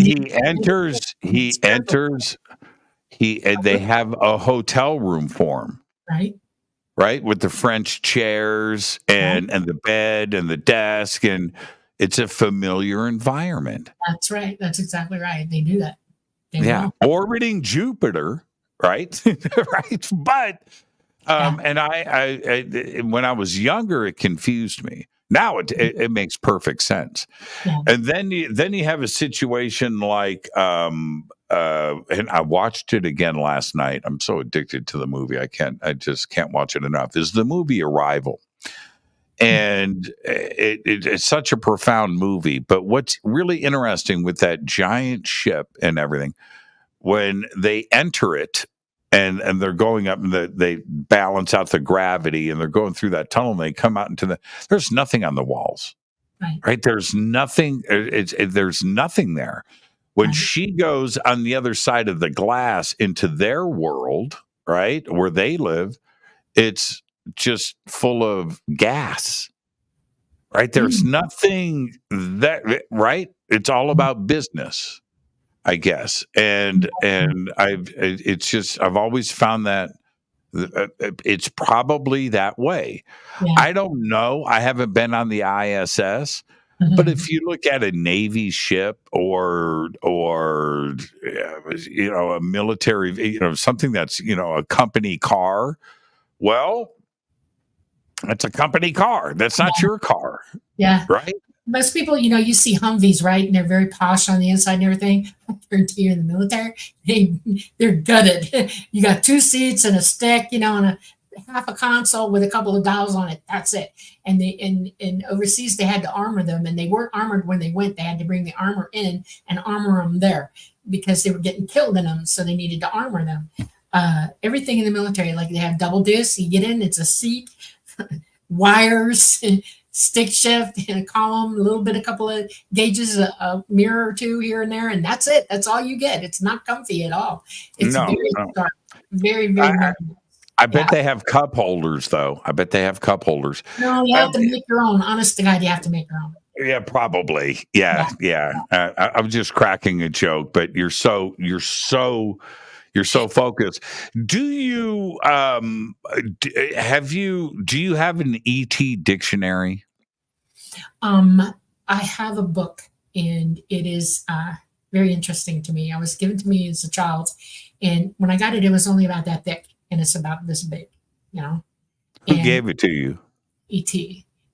they have a hotel room for him. Right, with the French chairs and the bed and the desk, and it's a familiar environment. That's right. That's exactly right. They do that. Orbiting Jupiter, right? Right. But and I when I was younger, it confused me. Now it makes perfect sense. Yeah. And then you have a situation like and I watched it again last night. I'm so addicted to the movie. I just can't watch it enough. Is the movie Arrival. And it's such a profound movie. But what's really interesting with that giant ship and everything, when they enter it and they're going up and they balance out the gravity and they're going through that tunnel and they come out there's nothing on the walls. Right? There's nothing. There's nothing there. When she goes on the other side of the glass into their world, right, where they live, it's just full of gas. right? There's nothing that, right? It's all about business, I guess. And I've always found that it's probably that way. Yeah. I don't know. I haven't been on the ISS, but if you look at a Navy ship or a military, something that's a company car, well, it's a company car. That's not your car, Yeah. right? Most people, you see Humvees, right? And they're very posh on the inside and everything. I guarantee you in the military, they're gutted. You got 2 seats and a stick, and a half a console with a couple of dials on it. That's it. And in overseas, they had to armor them, and they weren't armored when they went. They had to bring the armor in and armor them there because they were getting killed in them. So they needed to armor them. Everything in the military, like they have double discs. You get in, it's a seat, wires, stick shift, and a column, a couple of gauges, a mirror or 2 here and there, and that's it. That's all you get. It's not comfy at all. It's very sharp, very, very. I bet they have cup holders, though. I bet they have cup holders. No, you have to make your own. Honest to God, you have to make your own. Yeah, probably. Yeah. I'm just cracking a joke, but you're so focused. Do you have an ET dictionary? I have a book, and it is very interesting to me. It was given to me as a child, and when I got it, it was only about that thick, and it's about this big, Who gave it to you? ET.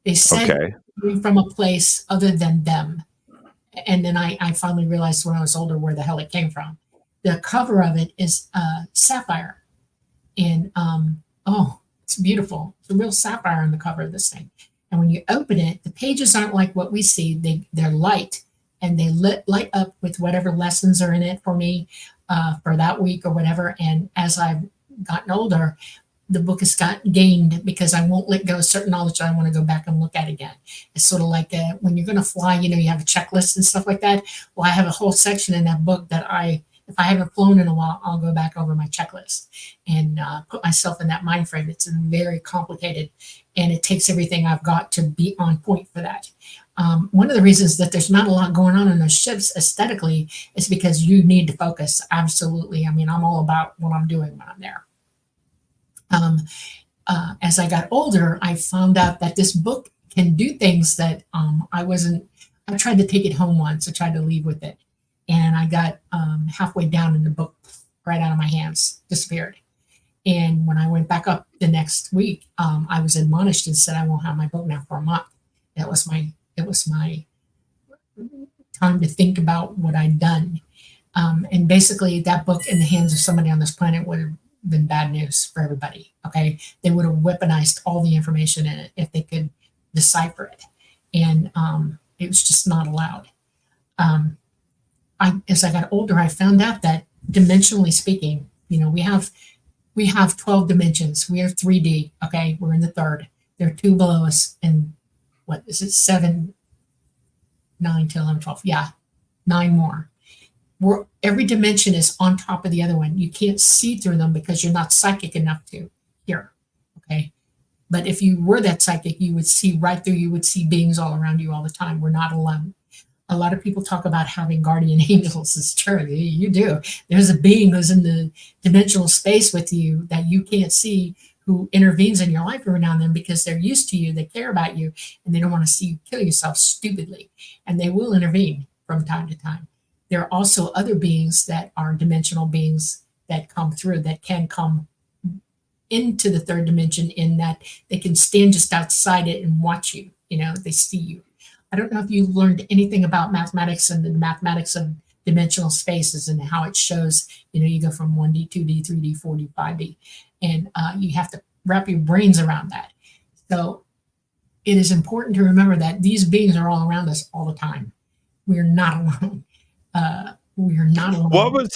They said from a place other than them. And then I finally realized when I was older where the hell it came from. The cover of it is sapphire. And it's beautiful. It's a real sapphire on the cover of this thing. And when you open it, the pages aren't like what we see. They're light, and they light up with whatever lessons are in it for me for that week or whatever. And as I've gotten older, the book has gained because I won't let go of certain knowledge that I want to go back and look at again. It's sort of like when you're going to fly, you have a checklist and stuff like that. Well, I have a whole section in that book that if I haven't flown in a while, I'll go back over my checklist and put myself in that mind frame. It's very complicated, and it takes everything I've got to be on point for that. One of the reasons that there's not a lot going on in those ships aesthetically is because you need to focus. Absolutely. I mean, I'm all about what I'm doing when I'm there. As I got older, I found out that this book can do things that I tried to take it home once. I tried to leave with it. And I got halfway down in the book, right out of my hands, disappeared. And when I went back up the next week, I was admonished and said, I won't have my book now for a month. It was my time to think about what I'd done. And basically that book in the hands of somebody on this planet would have been bad news for everybody. Okay. They would have weaponized all the information in it if they could decipher it. And it was just not allowed. As I got older, I found out that dimensionally speaking, we have 12 dimensions. We are 3D. Okay. We're in the third. There are 2 below us. And what is it? 7, 9, 10, 11, 12. Yeah. 9 more. Every dimension is on top of the other one. You can't see through them because you're not psychic enough to hear. Okay. But if you were that psychic, you would see right through. You would see beings all around you all the time. We're not alone. A lot of people talk about having guardian angels. It's true. You do. There's a being who's in the dimensional space with you that you can't see, who intervenes in your life every now and then because they're used to you, they care about you, and they don't want to see you kill yourself stupidly. And they will intervene from time to time. There are also other beings that are dimensional beings that come through, that can come into the third dimension, in that they can stand just outside it and watch you. They see you. I don't know if you learned anything about mathematics and the mathematics of dimensional spaces and how it shows, you go from 1D, 2D, 3D, 4D, 5D, and you have to wrap your brains around that. So it is important to remember that these beings are all around us all the time. We're not alone. We're not alone. What was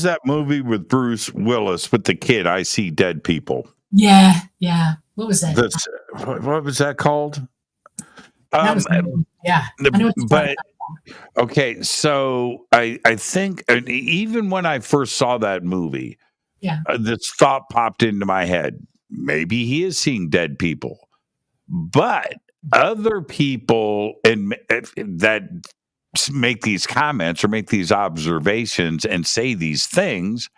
that movie with Bruce Willis with the kid? I See Dead People. Yeah. What was that? What was that called? Yeah. But okay, so I think, and even when I first saw that movie, this thought popped into my head: maybe he is seeing dead people. But other people that make these comments or make these observations and say these things,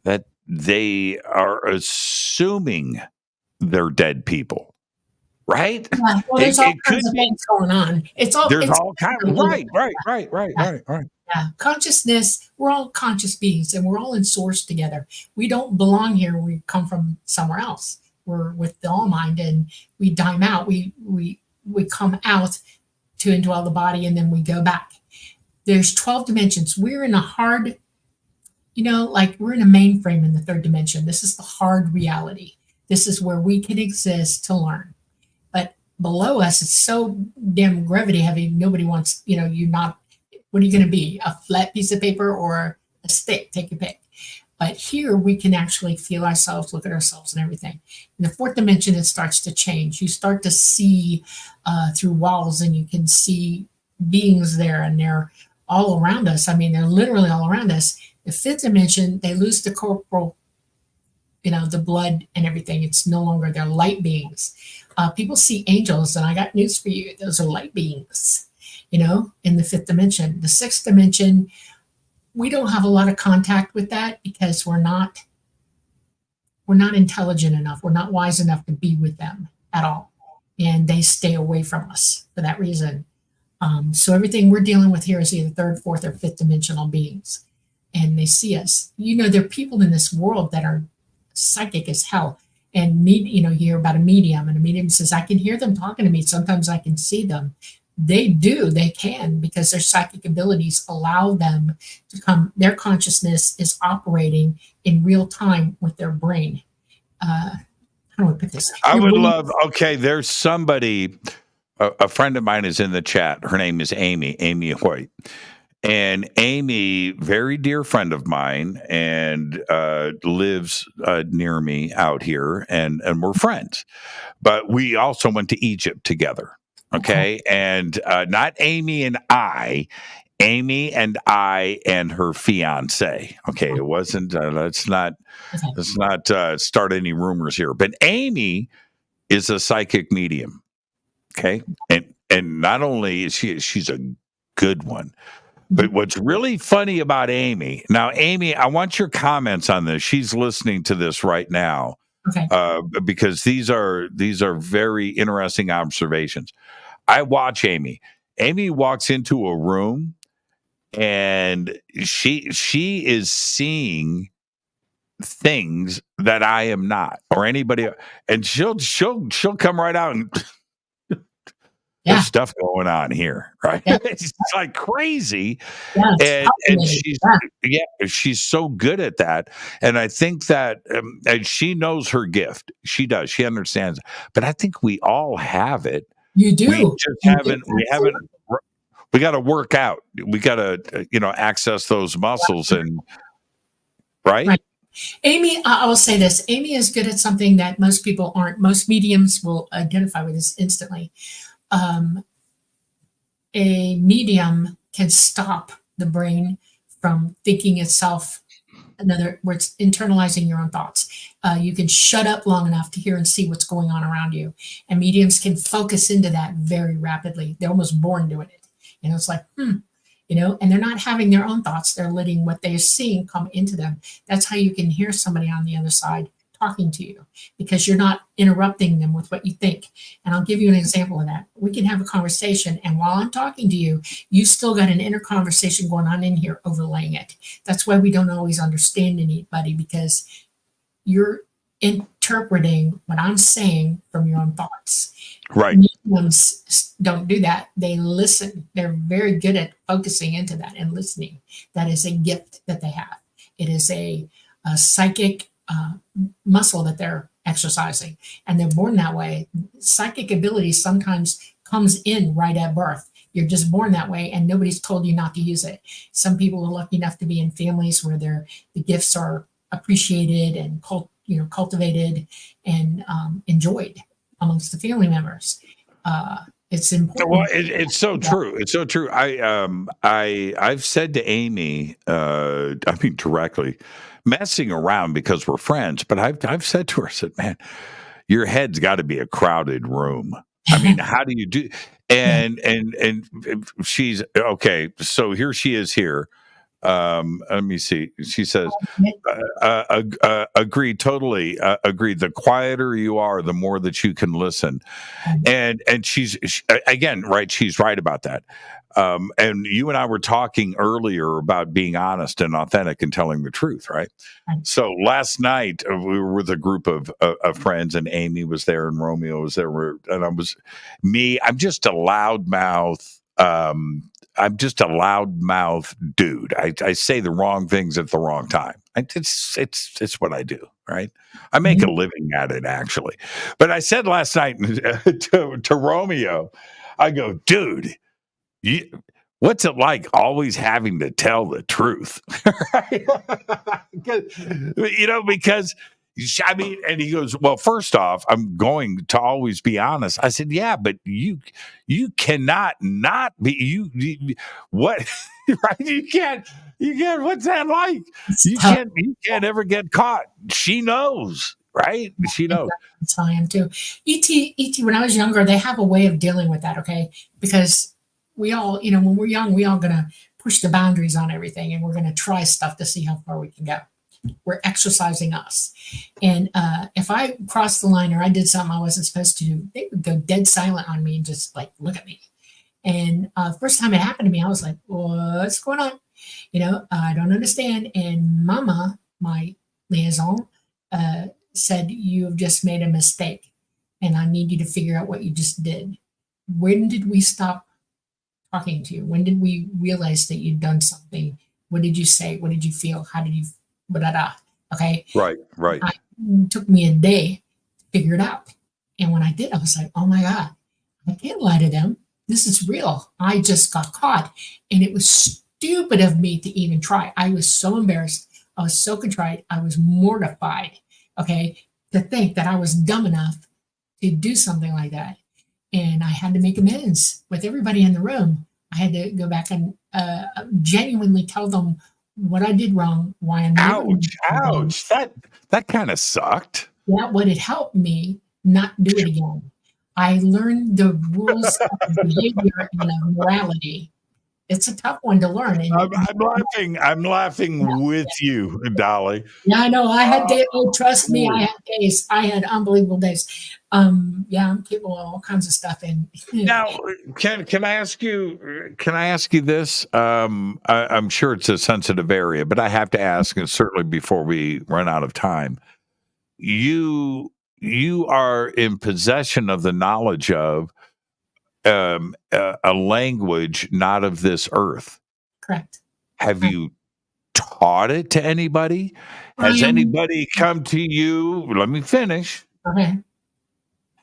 that they are assuming they're dead people. Right? Yeah, well, there's all It could kinds of be. things going on. There's It's all kind of right. yeah. Consciousness, we're all conscious beings and we're all in source together. We don't belong here. We come from somewhere else. We're with the all mind and we dime out. We come out to indwell the body and then we go back. There's 12 dimensions. We're in a hard, like we're in a mainframe in the third dimension. This is the hard reality. This is where we can exist to learn. But below us, it's so damn gravity heavy. Nobody wants, you're not, what are you going to be? A flat piece of paper or a stick? Take your pick. But here we can actually feel ourselves, look at ourselves and everything. In the fourth dimension, it starts to change. You start to see through walls and you can see beings there and they're all around us. I mean, they're literally all around us. The fifth dimension, they lose the corporal, the blood and everything. It's no longer, they're light beings. People see angels, and I got news for you. Those are light beings, in the fifth dimension. The sixth dimension, we don't have a lot of contact with that because we're not intelligent enough. We're not wise enough to be with them at all. And they stay away from us for that reason. So everything we're dealing with here is either third, fourth, or fifth dimensional beings. And they see us. There are people in this world that are psychic as hell. And you hear about a medium, and a medium says, I can hear them talking to me. Sometimes I can see them. They can, because their psychic abilities allow them to come. Their consciousness is operating in real time with their brain. How do I put this? I would love, there's somebody, a friend of mine is in the chat. Her name is Amy White. And Amy, very dear friend of mine, and lives near me out here, and we're friends. But we also went to Egypt together, okay? And not Amy and I and her fiance. Okay, it wasn't. Let's not start any rumors here. But Amy is a psychic medium, okay? And not only is she's a good one. But what's really funny about Amy, now, Amy, I want your comments on this. She's listening to this right now, because these are very interesting observations. I watch Amy. Amy walks into a room, and she is seeing things that I am not, or anybody, and she'll come right out and. There's stuff going on here, right? Yeah. It's like crazy. Yeah, and she's so good at that. And I think that and she knows her gift. She does. She understands. But I think we all have it. You do. We just haven't. We got to work out. We got to, access those muscles and right. Amy, I will say this. Amy is good at something that most people aren't. Most mediums will identify with this instantly. A medium can stop the brain from thinking itself. In other words, internalizing your own thoughts. You can shut up long enough to hear and see what's going on around you. And mediums can focus into that very rapidly. They're almost born doing it. It's like, and they're not having their own thoughts. They're letting what they're seeing come into them. That's how you can hear somebody on the other side talking to you, because you're not interrupting them with what you think. And I'll give you an example of that. We can have a conversation, and while I'm talking to you, you still got an inner conversation going on in here overlaying it. That's why we don't always understand anybody, because you're interpreting what I'm saying from your own thoughts. Right. Mediums don't do that. They listen. They're very good at focusing into that and listening. That is a gift that they have. It is a psychic muscle that they're exercising, and they're born that way. Psychic ability sometimes comes in right at birth. You're just born that way, and nobody's told you not to use it. Some people are lucky enough to be in families where the gifts are appreciated and cultivated and enjoyed amongst the family members. It's important. Well, it's so true. It's so true. I've said to Amy, directly, messing around because we're friends, but I've said to her, I said, man, your head's got to be a crowded room. I mean, how do you do? And she's okay. So here she is here. Let me see. She says, agreed, totally agreed. The quieter you are, the more that you can listen. And she's again, right. She's right about that. And you and I were talking earlier about being honest and authentic and telling the truth, right? So last night we were with a group of friends, and Amy was there, and Romeo was there, and I'm just a loudmouth. I'm just a loudmouth dude. I say the wrong things at the wrong time. It's what I do, right? I make a living at it, actually. But I said last night to Romeo, I go, dude, what's it like always having to tell the truth? Because I mean, and he goes, well, first off, I'm going to always be honest. I said, yeah, but you cannot not be what right? You can't, what's that like? You can't ever get caught. She knows, right? She knows. That's how I am too. ET, when I was younger, they have a way of dealing with that, okay? Because we all, when we're young, we all gonna push the boundaries on everything, and we're gonna try stuff to see how far we can go. We're exercising us. And if I crossed the line or I did something I wasn't supposed to do, they would go dead silent on me and just like look at me. And first time it happened to me, I was like, what's going on? I don't understand. And Mama, my liaison, said, you have just made a mistake, and I need you to figure out what you just did. When did we stop talking to you? When did we realize that you'd done something? What did you say? What did you feel? How did you okay. Right. It took me a day to figure it out. And when I did, I was like, oh my God, I can't lie to them. This is real. I just got caught. And it was stupid of me to even try. I was so embarrassed. I was so contrite. I was mortified, okay, to think that I was dumb enough to do something like that. And I had to make amends with everybody in the room. I had to go back and genuinely tell them what I did wrong, why I'm ouch. That kind of sucked. That would have helped me not do it again. I learned the rules of behavior and of morality. It's a tough one to learn. And I'm laughing with you, Dolly. Yeah, I know. I had days. Oh, trust me, I had days. I had unbelievable days. I'm capable of all kinds of stuff. And now, can I ask you? Can I ask you this? I'm sure it's a sensitive area, but I have to ask, and certainly before we run out of time, you are in possession of the knowledge of a language not of this earth. Correct. Have you taught it to anybody? Has anybody come to you? Let me finish. Okay.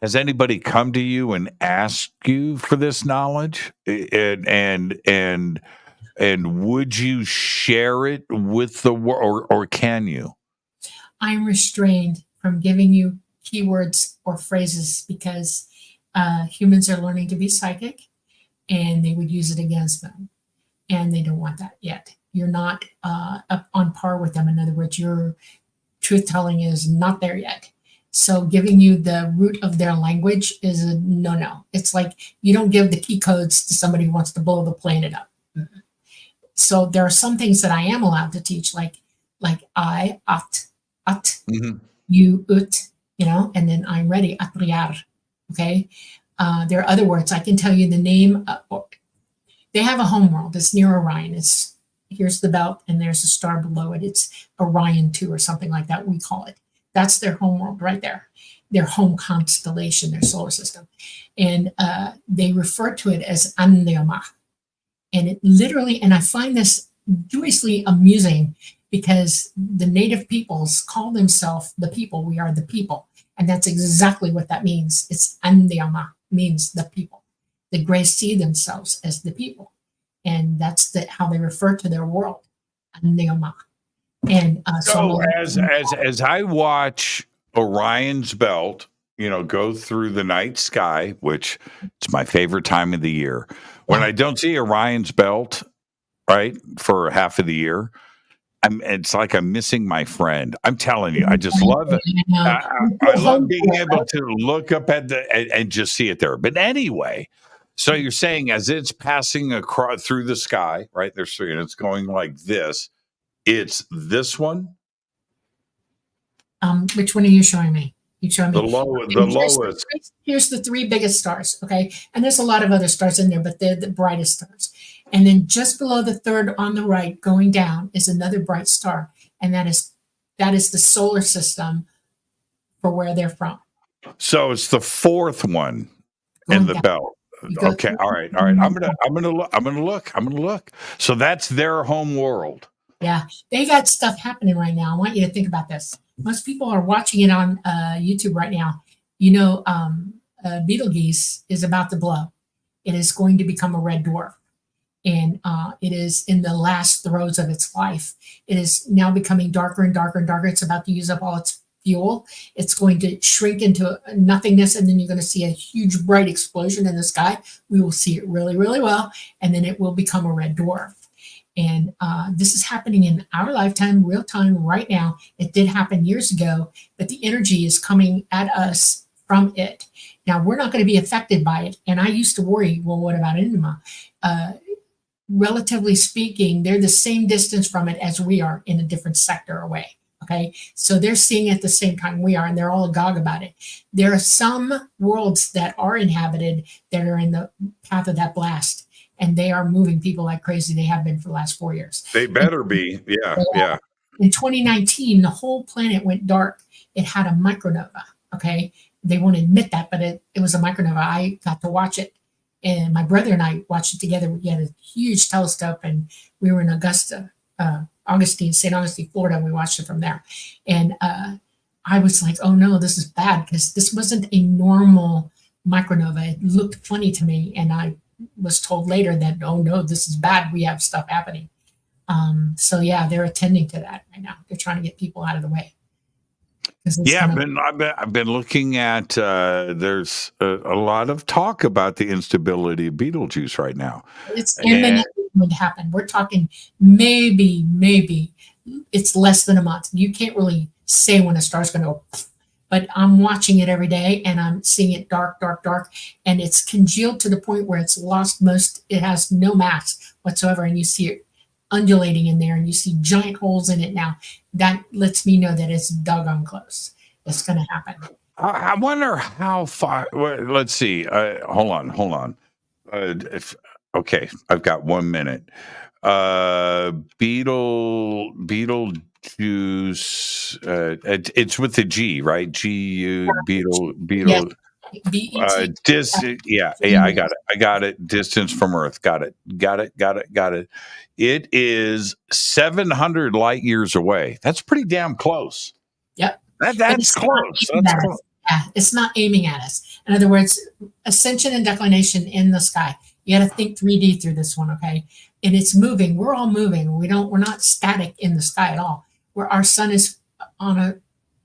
Has anybody come to you and asked you for this knowledge? And would you share it with the world, or can you? I'm restrained from giving you keywords or phrases because humans are learning to be psychic, and they would use it against them, and they don't want that yet. You're not up on par with them. In other words, your truth telling is not there yet. So giving you the root of their language is a no. It's like you don't give the key codes to somebody who wants to blow the planet up. Mm-hmm. So there are some things that I am allowed to teach, like I, at, mm-hmm. You, ut, and then I'm ready, atriar. Okay. There are other words. I can tell you the name. They have a homeworld. It's near Orion. Here's the belt, and there's a star below it. It's Orion 2 or something like that, we call it. That's their homeworld right there. Their home constellation, their solar system. And they refer to it as Andeoma. And it literally, and I find this joyously amusing because the native peoples call themselves the people. We are the people. And that's exactly what that means. It's Andeoma, means the people. The Greys see themselves as the people. And that's how they refer to their world, Andeoma. And so as I watch Orion's belt, go through the night sky, which it's my favorite time of the year. When I don't see Orion's belt, right, for half of the year, It's like I'm missing my friend. I'm telling you, I just love it. know. I love being able to look up at and just see it there. But anyway, so you're saying as it's passing across through the sky, right? There's and it's going like this. It's this one. Which one are you showing me? You showing me the lowest. Here's the three biggest stars. Okay, and there's a lot of other stars in there, but they're the brightest stars. And then just below the third on the right, going down, is another bright star, and that is the solar system for where they're from. So it's the fourth one in the belt. Okay, all right. I'm gonna look. So that's their home world. Yeah, they got stuff happening right now. I want you to think about this. Most people are watching it on YouTube right now. You know, Betelgeuse is about to blow. It is going to become a red dwarf. And it is in the last throes of its life. It is now becoming darker and darker and darker. It's about to use up all its fuel. It's going to shrink into nothingness, and then you're going to see a huge bright explosion in the sky. We will see it really, really well, and then it will become a red dwarf. And this is happening in our lifetime, real time, right now. It did happen years ago, but the energy is coming at us from it. Now, we're not going to be affected by it. And I used to worry, well, what about Enema? Relatively speaking, they're the same distance from it as we are in a different sector away. Okay, so they're seeing it at the same time we are, and they're all agog about it. There are some worlds that are inhabited that are in the path of that blast, and they are moving people like crazy. They have been for the last 4 years. They better be. Yeah. In 2019, the whole planet went dark. It had a micronova. Okay, they won't admit that, but it was a micronova. I got to watch it. And my brother and I watched it together. We had a huge telescope, and we were in St. Augustine, Florida, and we watched it from there. And I was like, oh no, this is bad, because this wasn't a normal micronova. It looked funny to me, and I was told later that, oh no, this is bad. We have stuff happening. So yeah, they're attending to that right now. They're trying to get people out of the way. Yeah, I've been looking at. There's a lot of talk about the instability of Betelgeuse right now. It's imminently going to happen. We're talking maybe it's less than a month. You can't really say when a star's going to go, but I'm watching it every day, and I'm seeing it dark, and it's congealed to the point where it's lost it has no mass whatsoever, and you see it undulating in there, and you see giant holes in it now. That lets me know that it's doggone close. It's going to happen. I wonder how far. Let's see. Hold on. Okay, I've got 1 minute. Betelgeuse. It's with the G, right? G-U, beetle. Yes. I got it. Distance from Earth. Got it. It is 700 light years away. That's pretty damn close. Yep. That's close. That's close. Yeah, it's not aiming at us. In other words, ascension and declination in the sky. You got to think 3D through this one, okay? And it's moving. We're all moving. We're not static in the sky at all. Where our sun is on a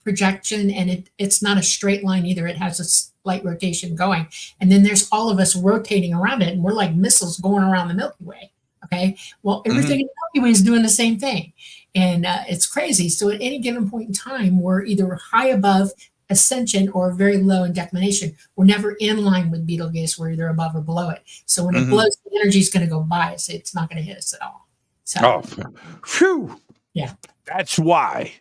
projection, and it's not a straight line either. It has a slight rotation going. And then there's all of us rotating around it, and we're like missiles going around the Milky Way. Okay. Well, everything in the Milky Way is doing the same thing. And it's crazy. So at any given point in time, we're either high above ascension or very low in declination. We're never in line with Betelgeuse. We're either above or below it. So when it blows, the energy is going to go by us. It's not going to hit us at all. So, phew. Yeah. That's why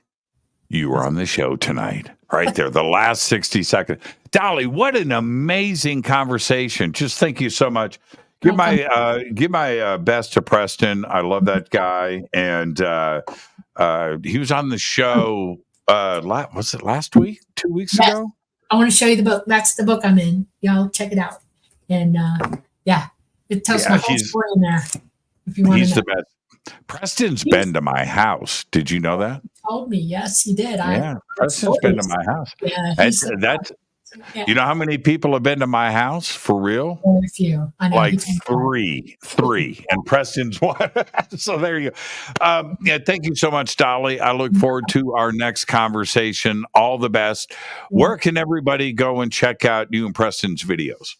you were on the show tonight. Right there, the last 60 seconds. Dolly, what an amazing conversation. Just thank you so much. Give my best to Preston. I love that guy. And he was on the show, was it last week? 2 weeks ago? I want to show you the book. That's the book I'm in. Y'all check it out. And it tells my whole story in there. If you want to know. He's the best. Preston's been to my house. Did you know that? He told me. Yes, he did. Preston's been to my house. Yeah, you know how many people have been to my house for real? Very few. I know. Like three, and Preston's one. So there you go. Thank you so much, Dolly. I look forward to our next conversation. All the best. Where can everybody go and check out you and Preston's videos?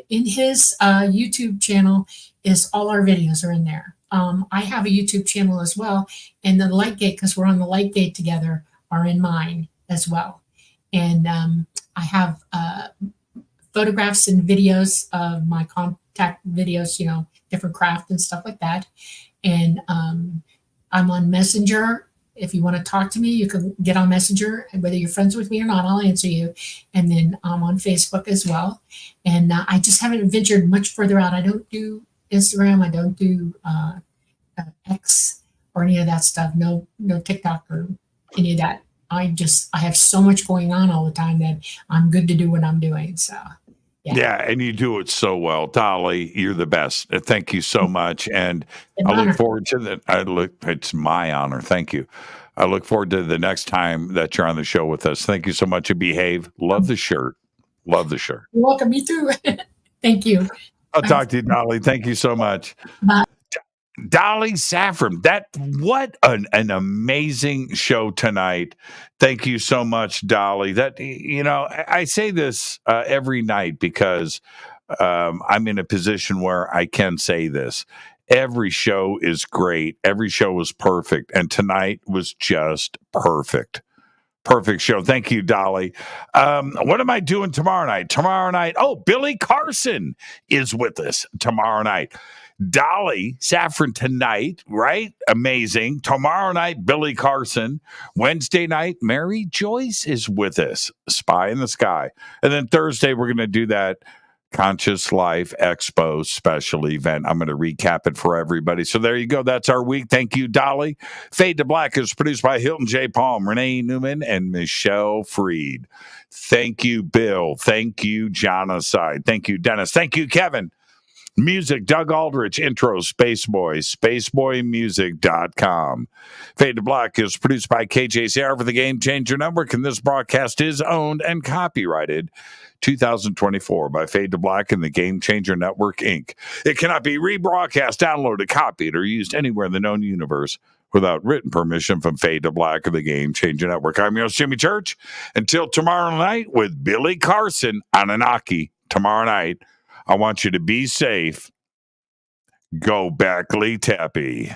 In his YouTube channel all our videos are in there. I have a YouTube channel as well, and the light gate, because we're on the light gate together, are in mine as well. And I have photographs and videos of my contact videos, different craft and stuff like that. And I'm on Messenger. If you want to talk to me, you can get on Messenger. Whether you're friends with me or not, I'll answer you. And then I'm on Facebook as well. And I just haven't ventured much further out. I don't do Instagram. I don't do X or any of that stuff. No TikTok or any of that. I have so much going on all the time that I'm good to do what I'm doing. So. Yeah, and you do it so well. Dolly, you're the best. Thank you so much. And I look forward to that. It's my honor. Thank you. I look forward to the next time that you're on the show with us. Thank you so much. And behave. Love the shirt. Love the shirt. You're welcome. Me too. Thank you. I'll talk to you, Dolly. Thank you so much. Bye. Dolly Saffron, what an amazing show tonight. Thank you so much, Dolly. I say this every night because I'm in a position where I can say this. Every show is great. Every show was perfect. And tonight was just perfect. Perfect show. Thank you, Dolly. What am I doing tomorrow night? Billy Carson is with us tomorrow night. Dolly Saffron tonight, right? Amazing. Tomorrow night, Billy Carson. Wednesday night, Mary Joyce is with us. Spy in the Sky. And then Thursday, we're going to do that Conscious Life Expo special event. I'm going to recap it for everybody. So there you go. That's our week. Thank you, Dolly. Fade to Black is produced by Hilton J. Palm, Renee Newman, and Michelle Freed. Thank you, Bill. Thank you, Jonaside. Thank you, Dennis. Thank you, Kevin. Music, Doug Aldrich. Intro, Spaceboy, spaceboymusic.com. Fade to Black is produced by KJCR for the Game Changer Network, and this broadcast is owned and copyrighted 2024 by Fade to Black and the Game Changer Network, Inc. It cannot be rebroadcast, downloaded, copied, or used anywhere in the known universe without written permission from Fade to Black of the Game Changer Network. I'm your host, Jimmy Church. Until tomorrow night with Billy Carson, Anunnaki, tomorrow night. I want you to be safe. Go Backley Tappy.